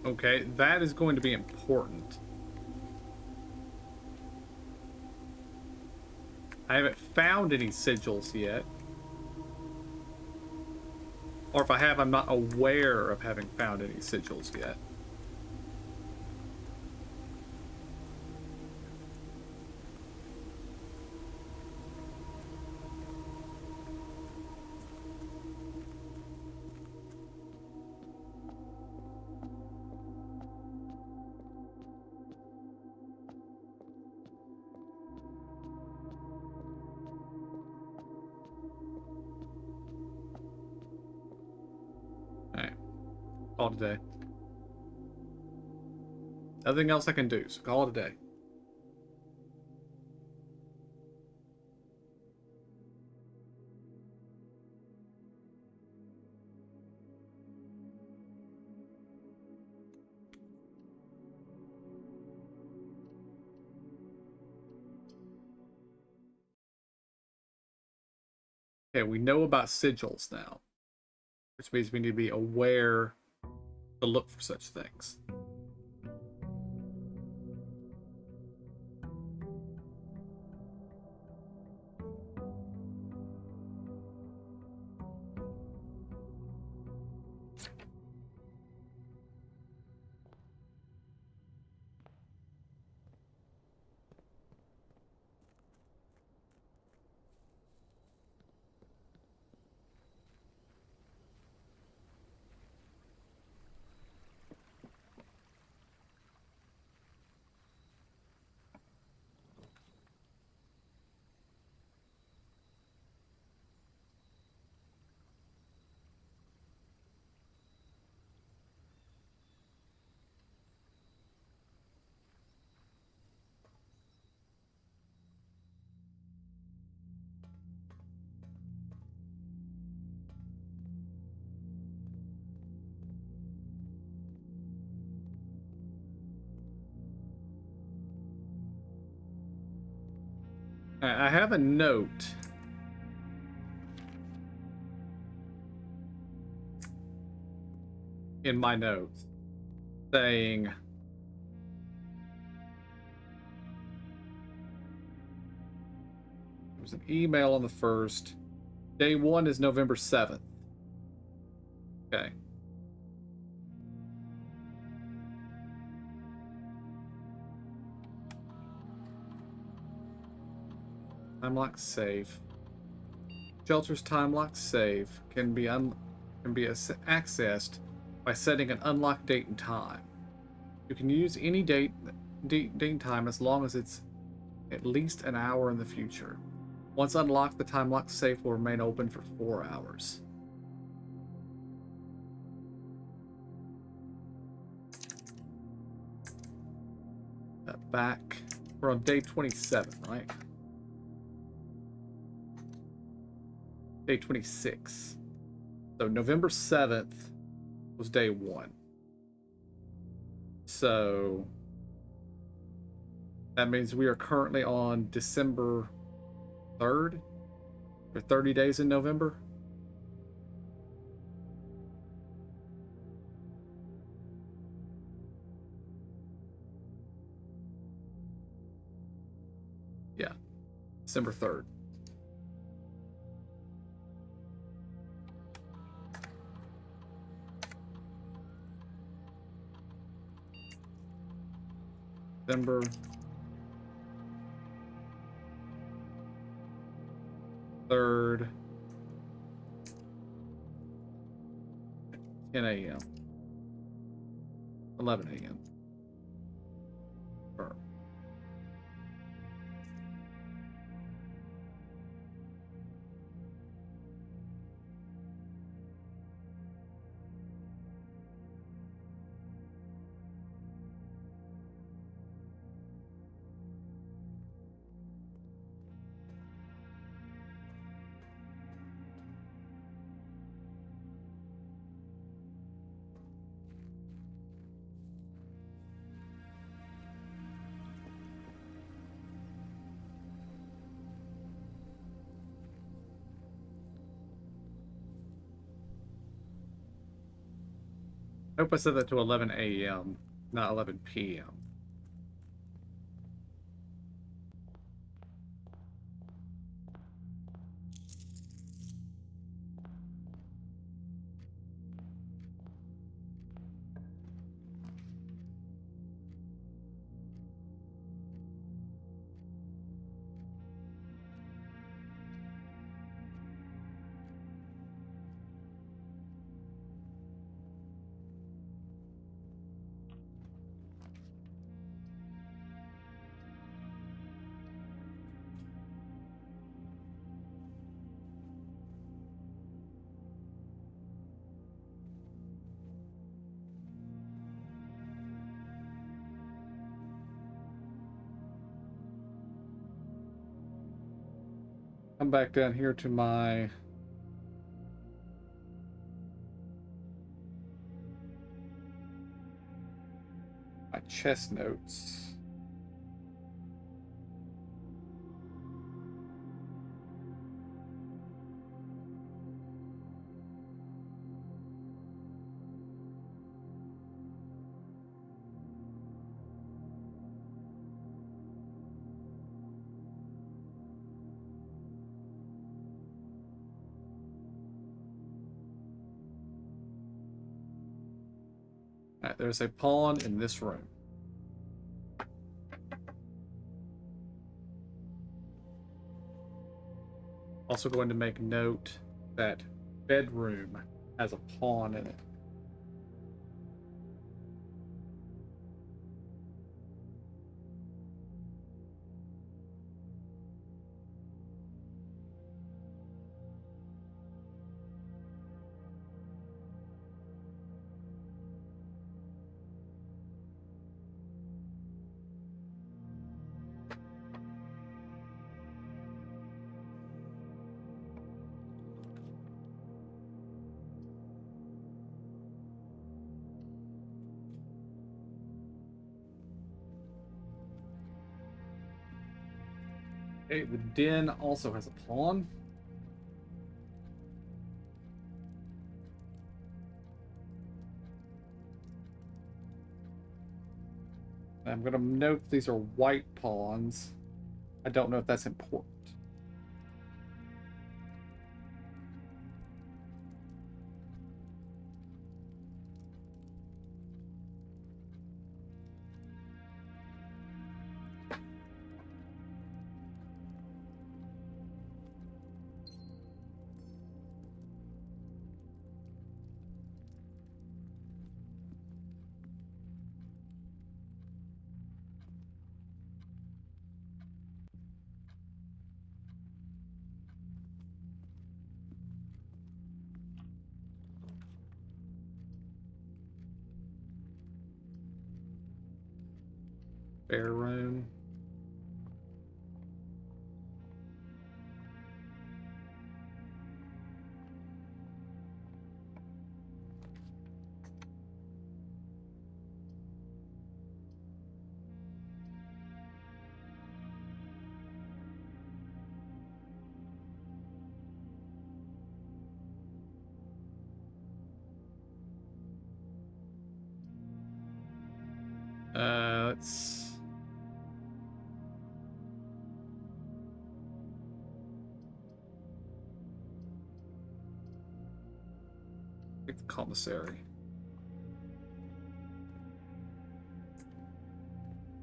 Okay, that is going to be important. I haven't found any sigils yet. Or if I have, I'm not aware of having found any sigils yet. Call it a day. Nothing else I can do, so call it a day. Okay, we know about sigils now, which means we need to be aware to look for such things. I have a note in my notes saying there was an email on the 1st. Day 1 is November 7th. Okay. Time lock save. Shelter's time lock save can be accessed by setting an unlock date and time. You can use any date and time as long as it's at least an hour in the future. Once unlocked, the time lock safe will remain open for 4 hours. Back. We're on day 27, right? Day 26. So November 7th was day 1. So that means we are currently on December 3rd? Or 30 days in November? Yeah. December 3rd. December 3rd, 10 a.m. 11 a.m. Confirm. I hope I said that to 11 a.m., not 11 p.m. Come back down here to my chest notes. All right, there's a pawn in this room. Also going to make note that bedroom has a pawn in it. Okay, the den also has a pawn. I'm going to note these are white pawns. I don't know if that's important. Fair room. Let's. Take the commissary.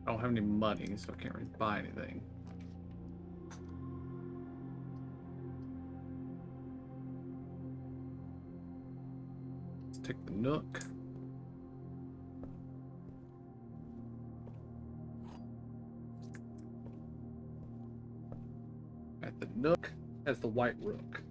I don't have any money, so I can't really buy anything. Let's take the Nook. At the Nook has the white rook.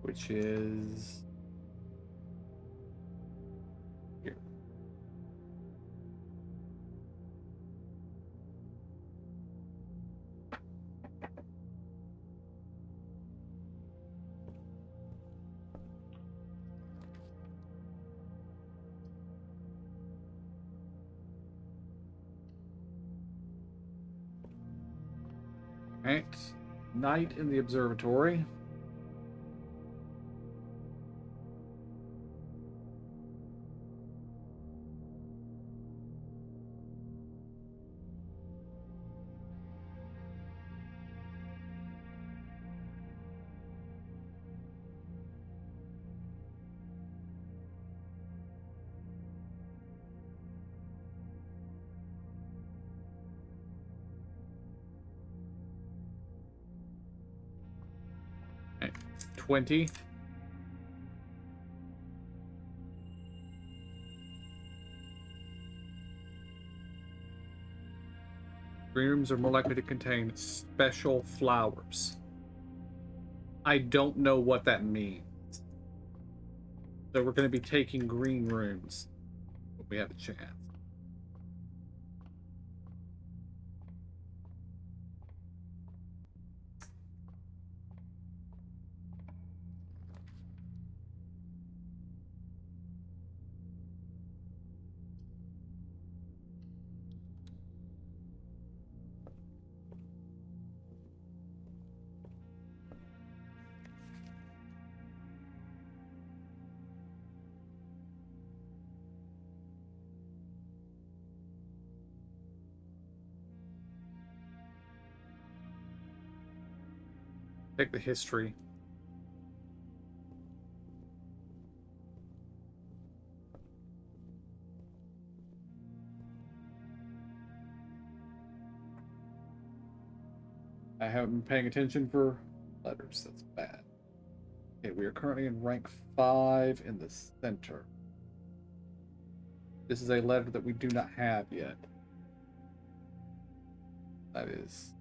Which is here. Right. Night in the observatory. Right. 20. Green rooms are more likely to contain special flowers. I don't know what that means. So we're going to be taking green rooms when we have a chance. Take the history. I haven't been paying attention for letters. That's bad. Okay, we are currently in rank 5 in the center. This is a letter that we do not have yet. That is...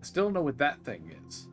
I still don't know what that thing is.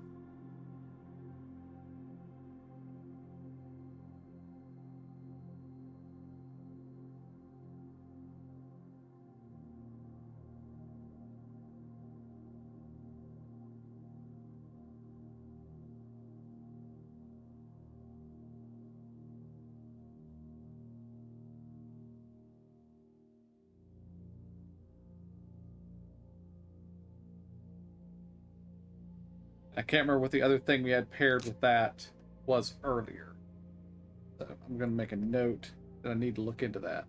I can't remember what the other thing we had paired with that was earlier. So I'm going to make a note that I need to look into that.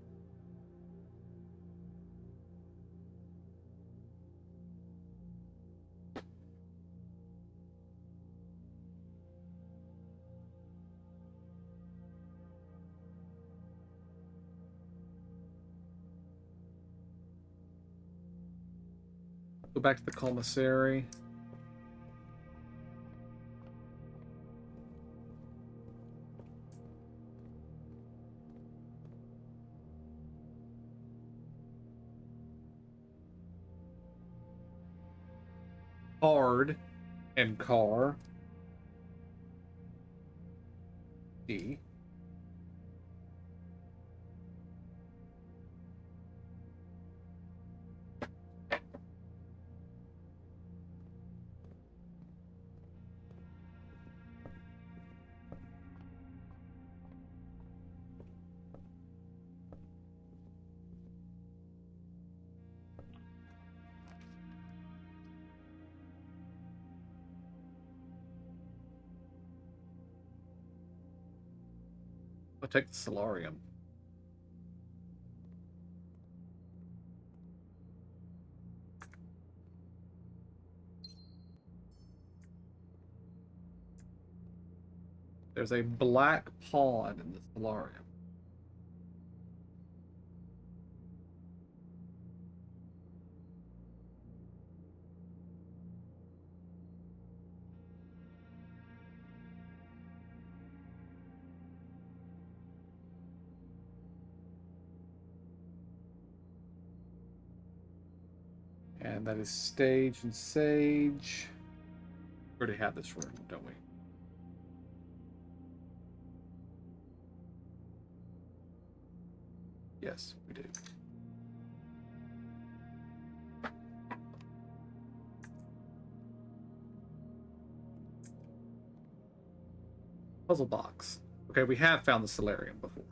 Go back to the commissary. Hard and car. D. I'll take the solarium. There's a black pawn in the solarium. And that is Stage and Sage. We already have this room, don't we? Yes, we do. Puzzle box. Okay, we have found the solarium before.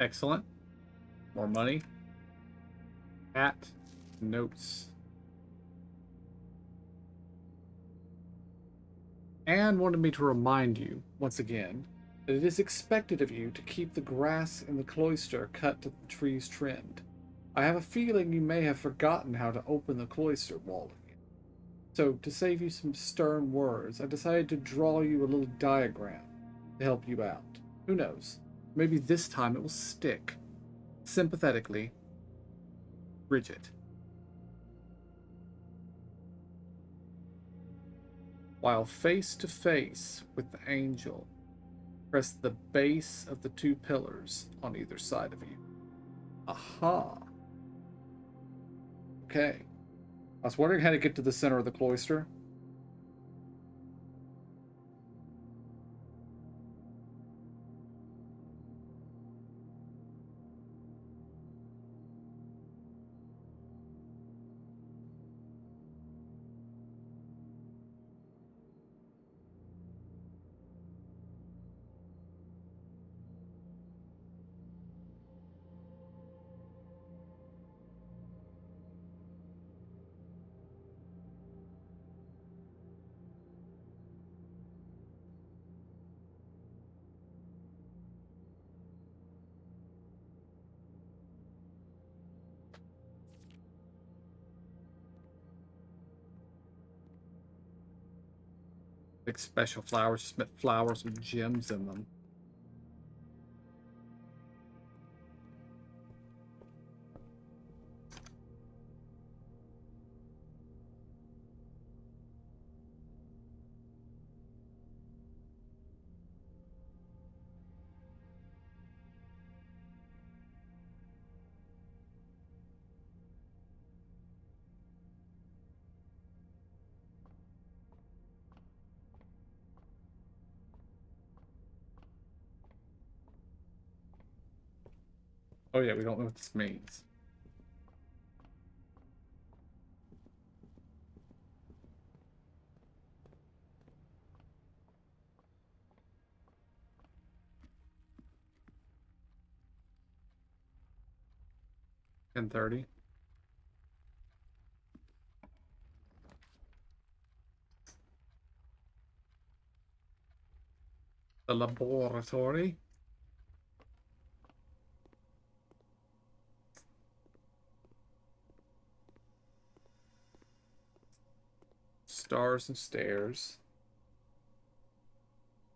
Excellent. More money. Hat. Notes. Anne wanted me to remind you, once again, that it is expected of you to keep the grass in the cloister cut to the trees trimmed. I have a feeling you may have forgotten how to open the cloister wall again. So, to save you some stern words, I decided to draw you a little diagram to help you out. Who knows? Maybe this time it will stick. Sympathetically, Bridget. While face to face with the angel, press the base of the two pillars on either side of you. Aha. Okay. I was wondering how to get to the center of the cloister. Big special flowers, just meant flowers with gems in them. Oh yeah, we don't know what this means. $10:30. The laboratory. Stars and stairs.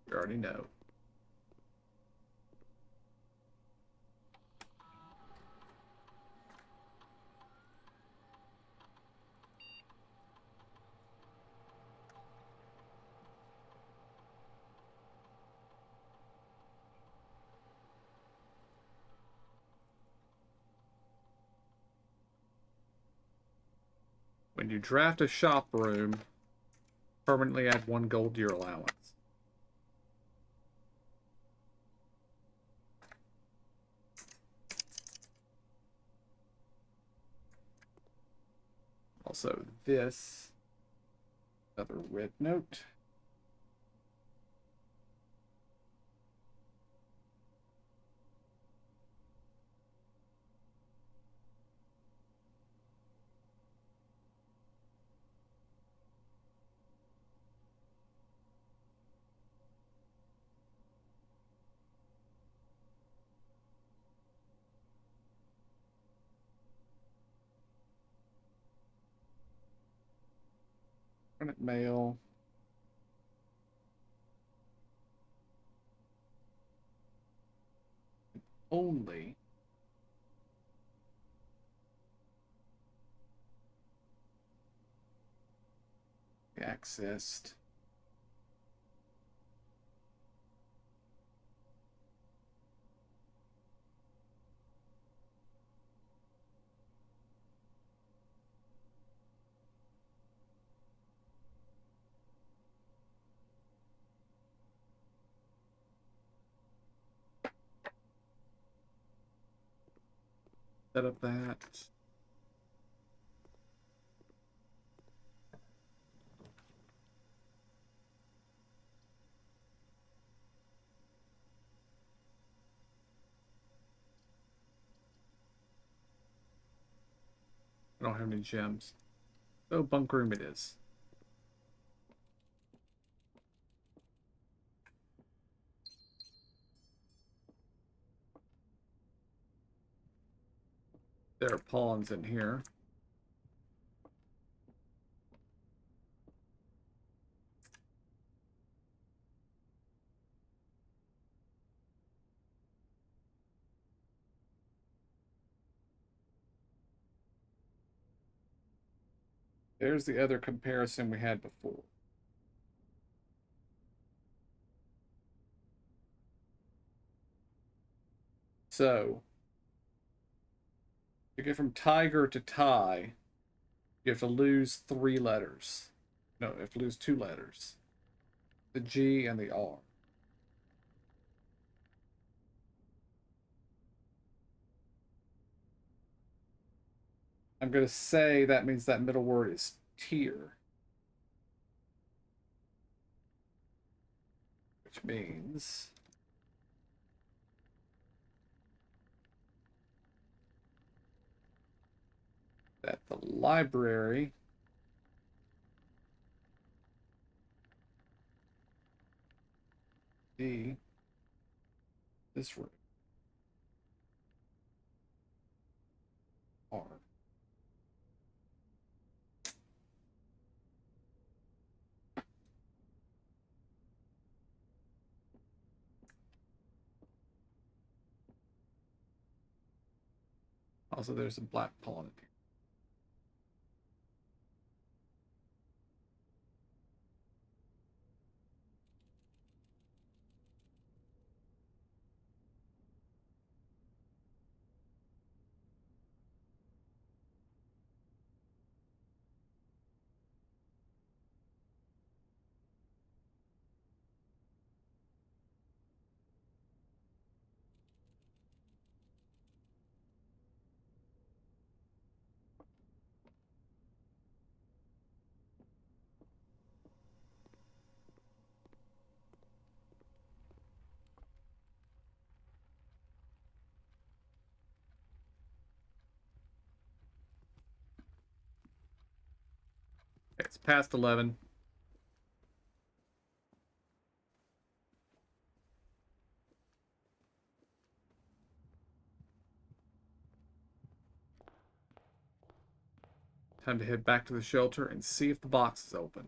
You already know. When you draft a shop room, permanently add 1 gold to your allowance. Also, this. Another red note. Permanent mail. Only accessed set up that. I don't have any gems. So bunk room it is. There are pawns in here. There's the other comparison we had before. So, to get from tiger to tie, you have to lose 3 letters. No, you have to lose 2 letters. The G and the R. I'm going to say that means that middle word is tier. Which means that the library D this room R. Also, there's a black pawn in here. Okay, it's past 11. Time to head back to the shelter and see if the box is open.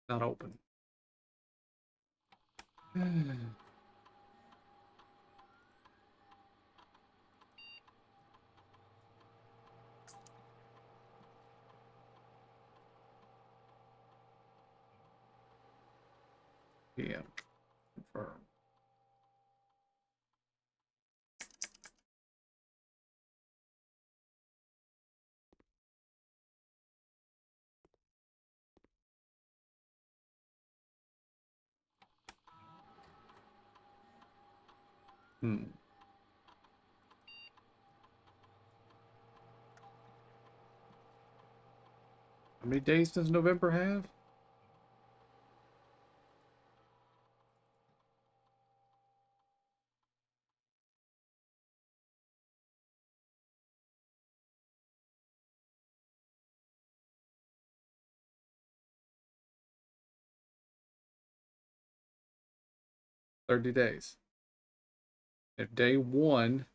Not open. PM. Confirm. Hmm. How many days does November have? $30 days. If day 1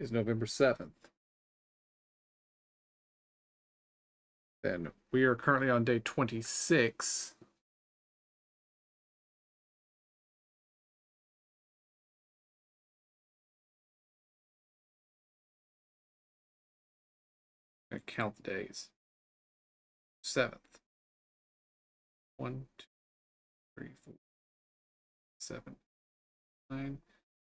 is November 7th, then we are currently on day 26. I count the days. 7th. 1, 2, 3, 4, 7, 9,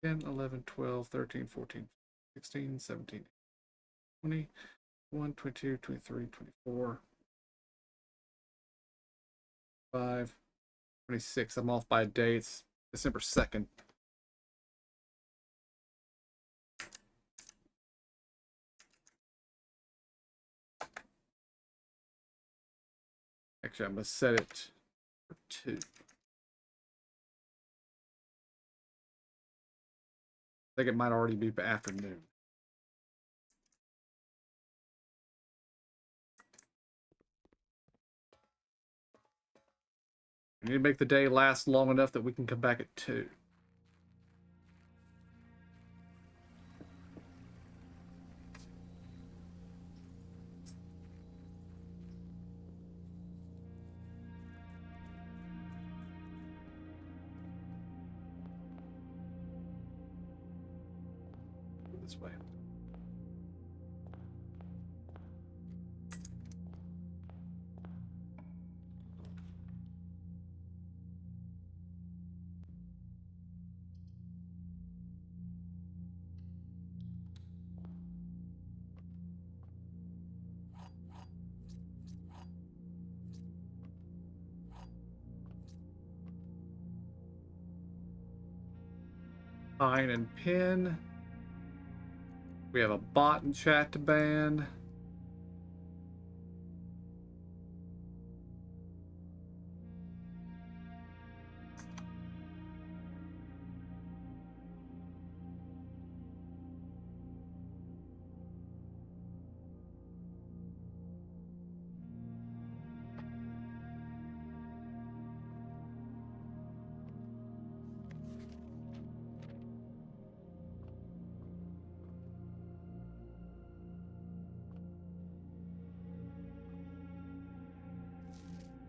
10, 11, 12, 13, 14, 16, 17, 20, 21, 22, 23, 24. 5, 26. I'm off by a day. It's December 2nd. Actually, I'm going to set it for 2. I think it might already be afternoon. We need to make the day last long enough that we can come back at 2. This way. Pine and Pin. We have a bot and chat to ban.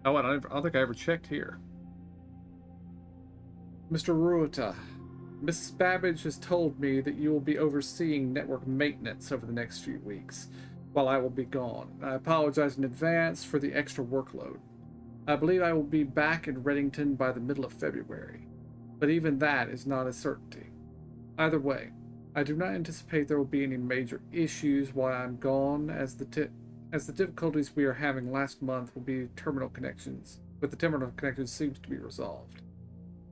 Oh, I don't think I ever checked here. Mr. Ruota, Mrs. Babbage has told me that you will be overseeing network maintenance over the next few weeks while I will be gone. I apologize in advance for the extra workload. I believe I will be back in Reddington by the middle of February, but even that is not a certainty. Either way, I do not anticipate there will be any major issues while I'm gone, as the difficulties we are having last month will be terminal connections. With the terminal connections seems to be resolved.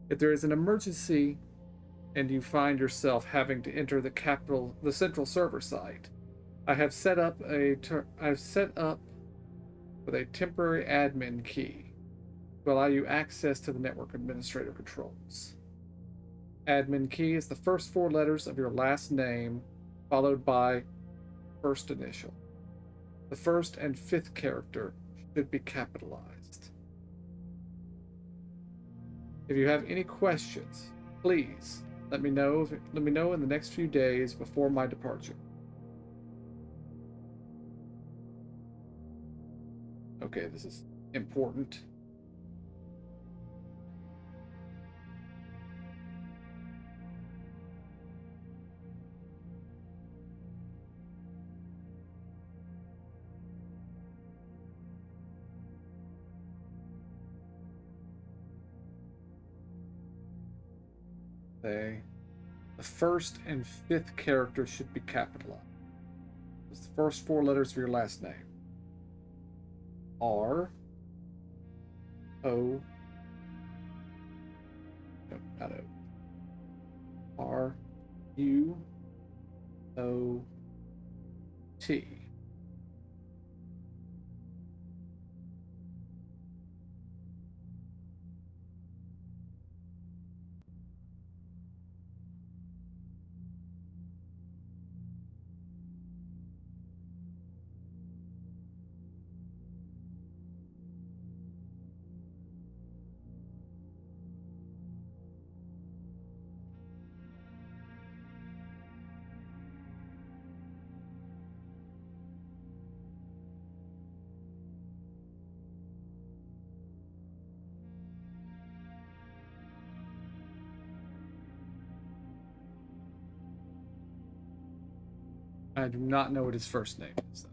If there is an emergency and you find yourself having to enter the central server site, I have set up with a temporary admin key to allow you access to the network administrator controls. Admin key is the first 4 letters of your last name, followed by first initial. The first and 5th character should be capitalized. If you have any questions, please let me know in the next few days before my departure. Okay, this is important. The first and 5th character should be capitalized. It's the first 4 letters of your last name. R O no, not O. R U O T. I do not know what his first name is, though.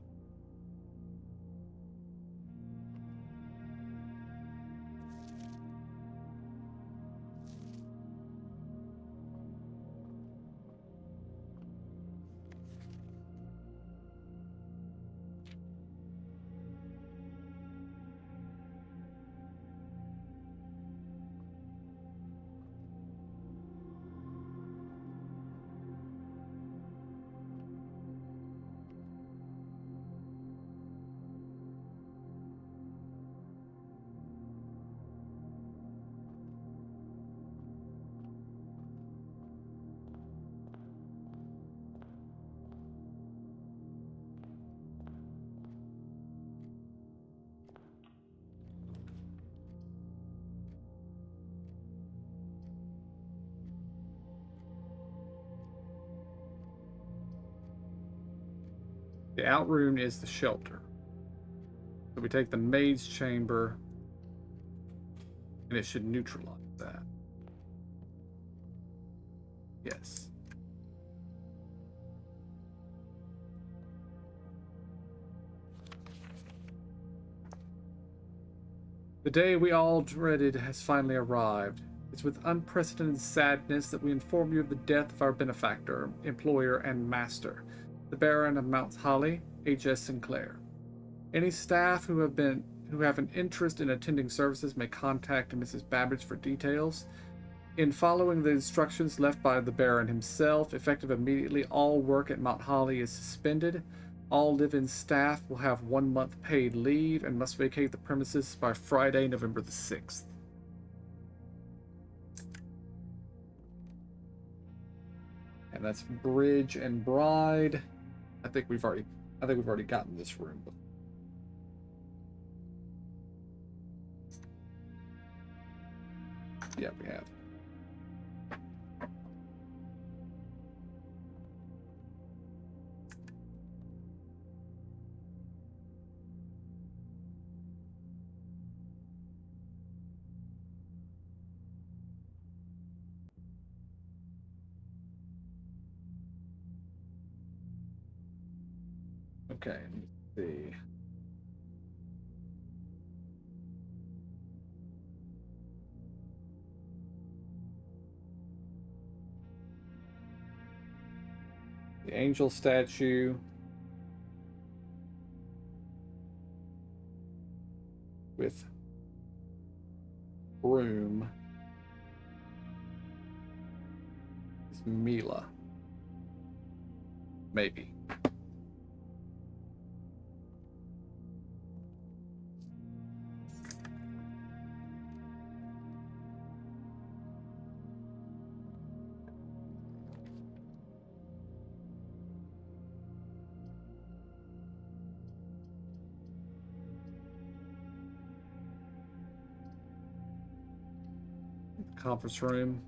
The out room is the shelter. So we take the maid's chamber, and it should neutralize that. Yes. The day we all dreaded has finally arrived. It's with unprecedented sadness that we inform you of the death of our benefactor, employer, and master, the Baron of Mount Holly, H.S. Sinclair. Any staff who have an interest in attending services may contact Mrs. Babbage for details. In following the instructions left by the Baron himself, effective immediately, all work at Mount Holly is suspended. All live-in staff will have 1 month paid leave and must vacate the premises by Friday, November the 6th. And that's Bridge and Bride. I think we've already gotten this room. Yeah, we have. Okay, let's see. The angel statue with broom is Mila. Maybe. Conference room.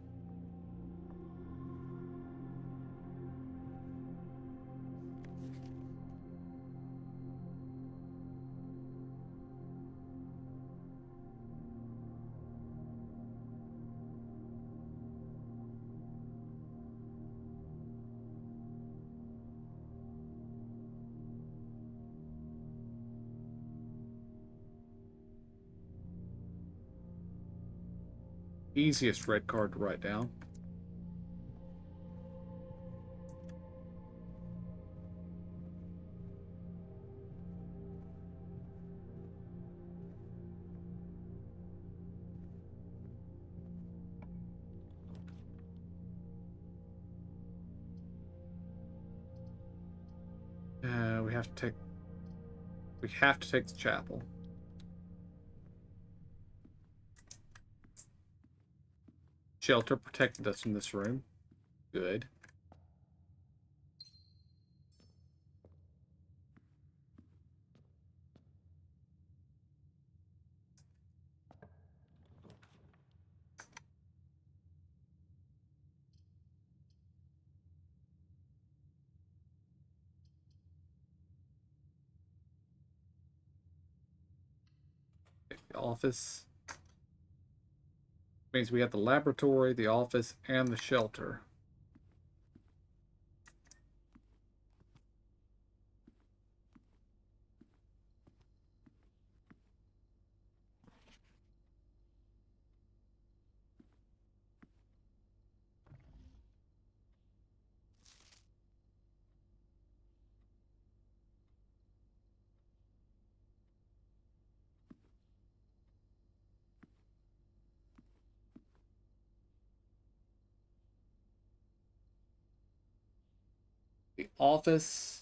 Easiest red card to write down. We have to take the chapel. Shelter protected us from this room. Good. The office means we have the laboratory, the office, and the shelter. The office.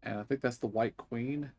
And I think that's the White Queen.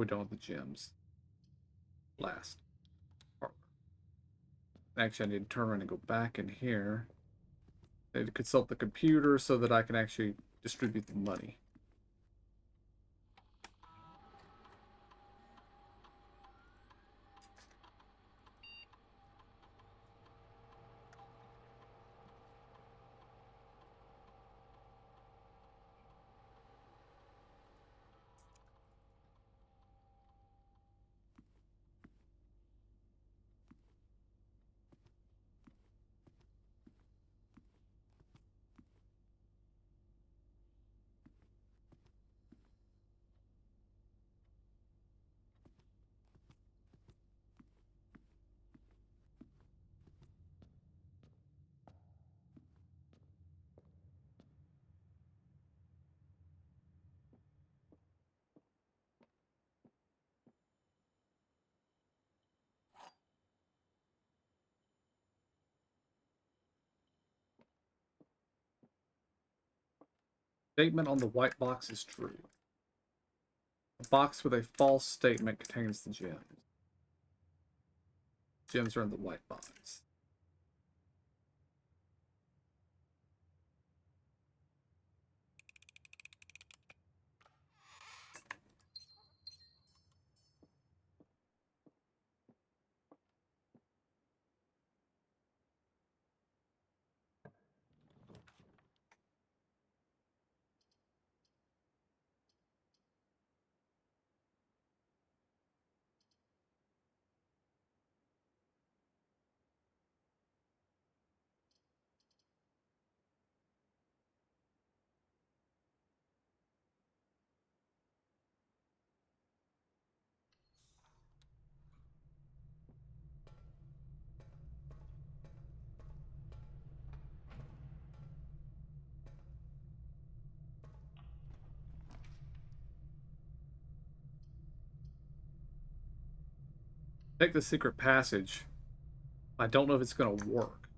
We're done with the gems. Last part. Actually, I need to turn around and go back in here. I need to consult the computer so that I can actually distribute the money. Statement on the white box is true. A box with a false statement contains the gems. Gems are in the white box. Take the secret passage. I don't know if it's going to work.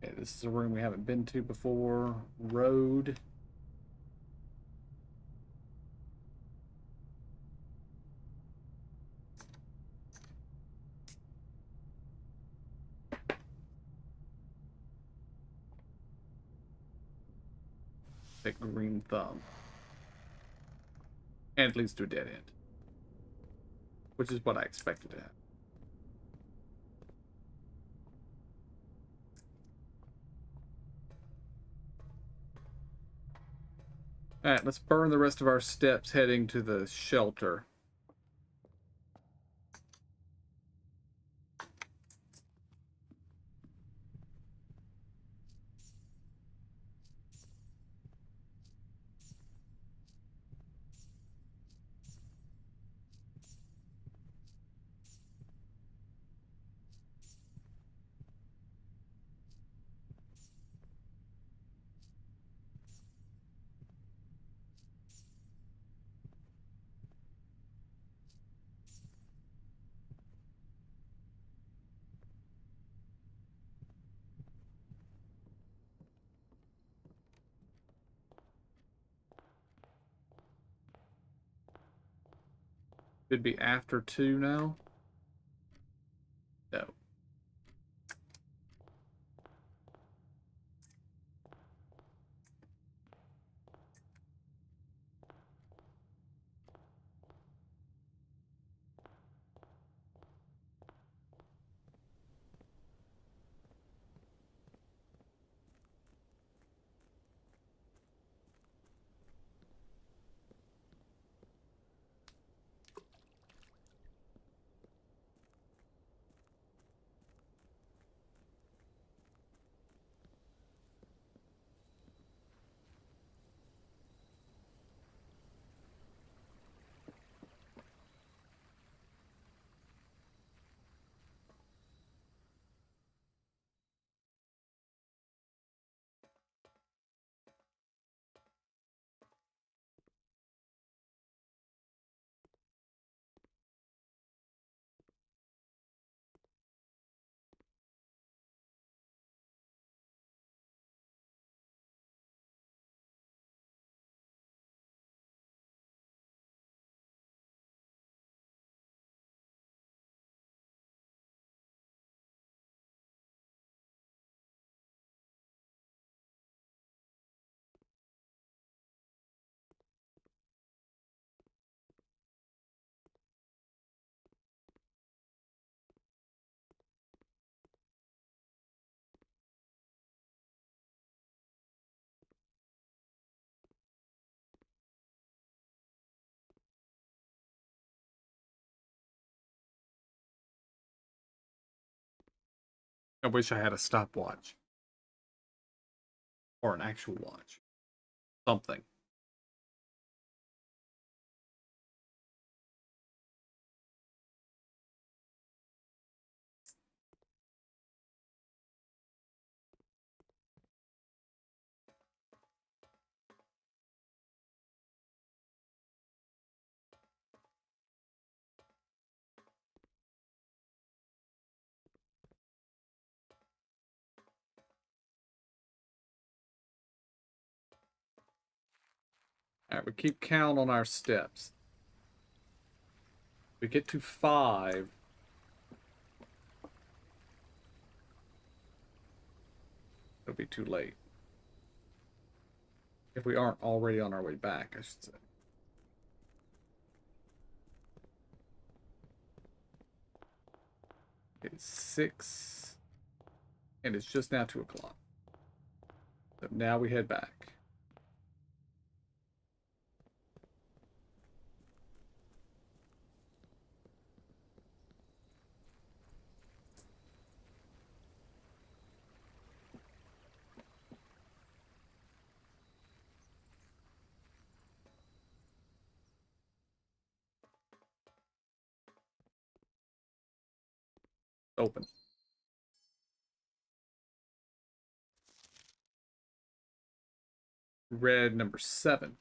Okay, this is a room we haven't been to before. Road. Big green thumb. And it leads to a dead end. Which is what I expected to happen. Alright, let's burn the rest of our steps heading to the shelter. Should be after 2 now. No. I wish I had a stopwatch or an actual watch. Something. Alright, we keep count on our steps. We get to 5. It'll be too late. If we aren't already on our way back, I should say. It's 6. And it's just now 2 o'clock. So now we head back. Open. Red number 7.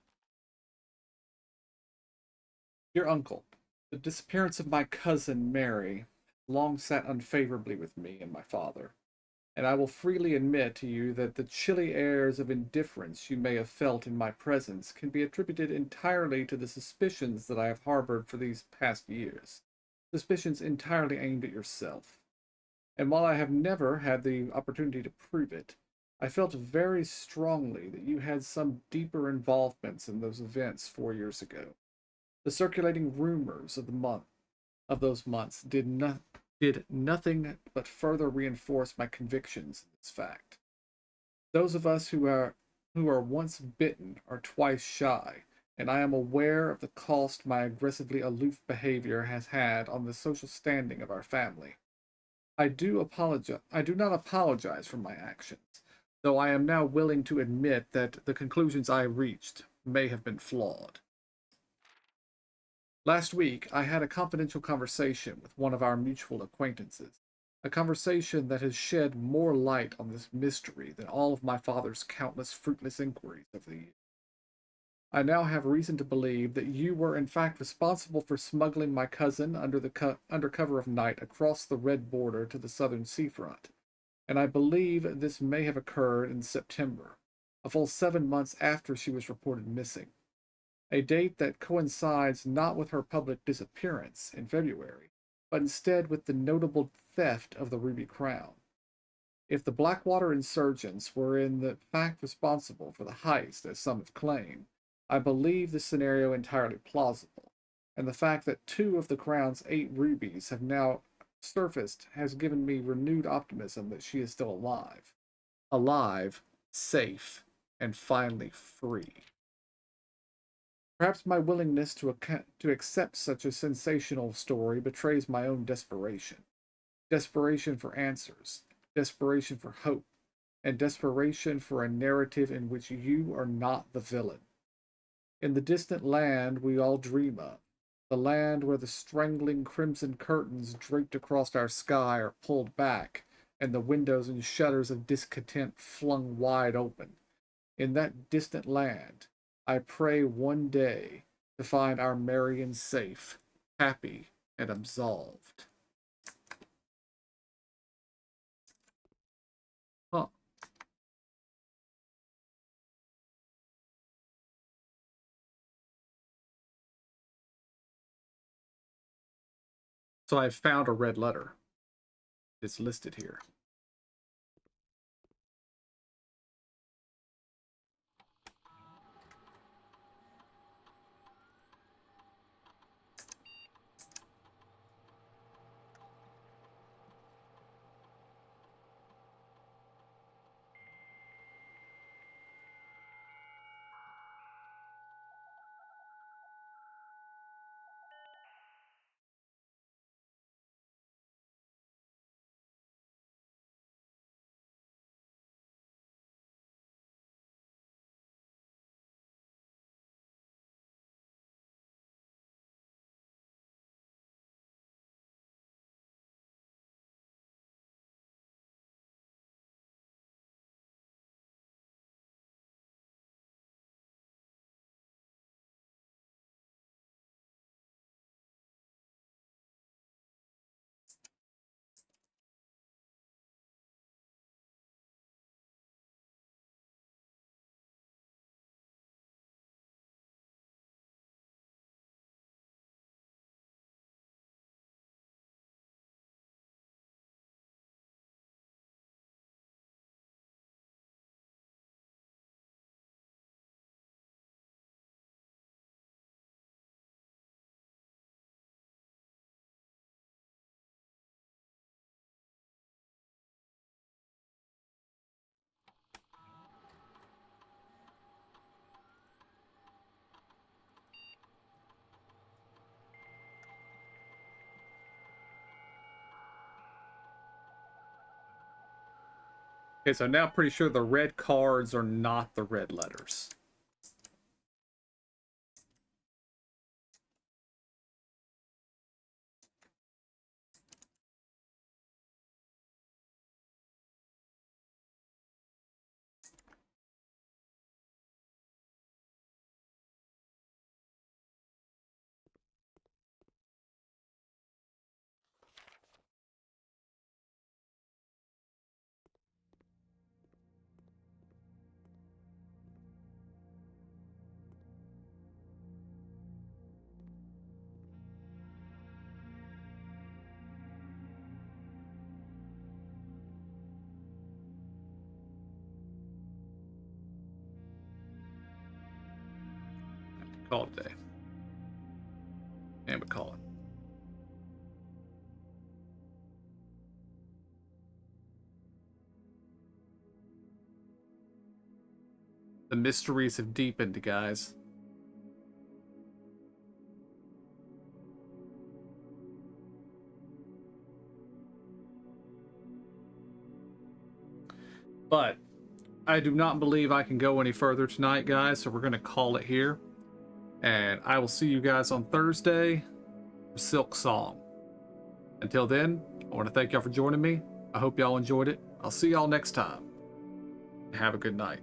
Dear Uncle, the disappearance of my cousin Mary long sat unfavorably with me and my father, and I will freely admit to you that the chilly airs of indifference you may have felt in my presence can be attributed entirely to the suspicions that I have harbored for these past years, suspicions entirely aimed at yourself. And while I have never had the opportunity to prove it, I felt very strongly that you had some deeper involvements in those events 4 years ago. The circulating rumors of those months did nothing but further reinforce my convictions in this fact. Those of us who are once bitten are twice shy, and I am aware of the cost my aggressively aloof behavior has had on the social standing of our family. I do not apologize for my actions, though I am now willing to admit that the conclusions I reached may have been flawed. Last week, I had a confidential conversation with one of our mutual acquaintances, a conversation that has shed more light on this mystery than all of my father's countless fruitless inquiries of the years. I now have reason to believe that you were in fact responsible for smuggling my cousin under cover of night across the red border to the southern seafront, and I believe this may have occurred in September, a full 7 months after she was reported missing, a date that coincides not with her public disappearance in February, but instead with the notable theft of the Ruby Crown. If the Blackwater insurgents were in the fact responsible for the heist, as some have claimed, I believe the scenario entirely plausible, and the fact that 2 of the Crown's 8 rubies have now surfaced has given me renewed optimism that she is still alive. Alive, safe, and finally free. Perhaps my willingness to accept such a sensational story betrays my own desperation. Desperation for answers, desperation for hope, and desperation for a narrative in which you are not the villain. In the distant land we all dream of, the land where the strangling crimson curtains draped across our sky are pulled back, and the windows and shutters of discontent flung wide open. In that distant land, I pray one day to find our Marion safe, happy, and absolved. Huh. So I found a red letter. It's listed here. Okay, so now pretty sure the red cards are not the red letters. Call it a day. And we call it. The mysteries have deepened, guys. But I do not believe I can go any further tonight, guys, so we're going to call it here. And I will see you guys on Thursday for Silk Song. Until then, I want to thank y'all for joining me. I hope y'all enjoyed it. I'll see y'all next time. Have a good night.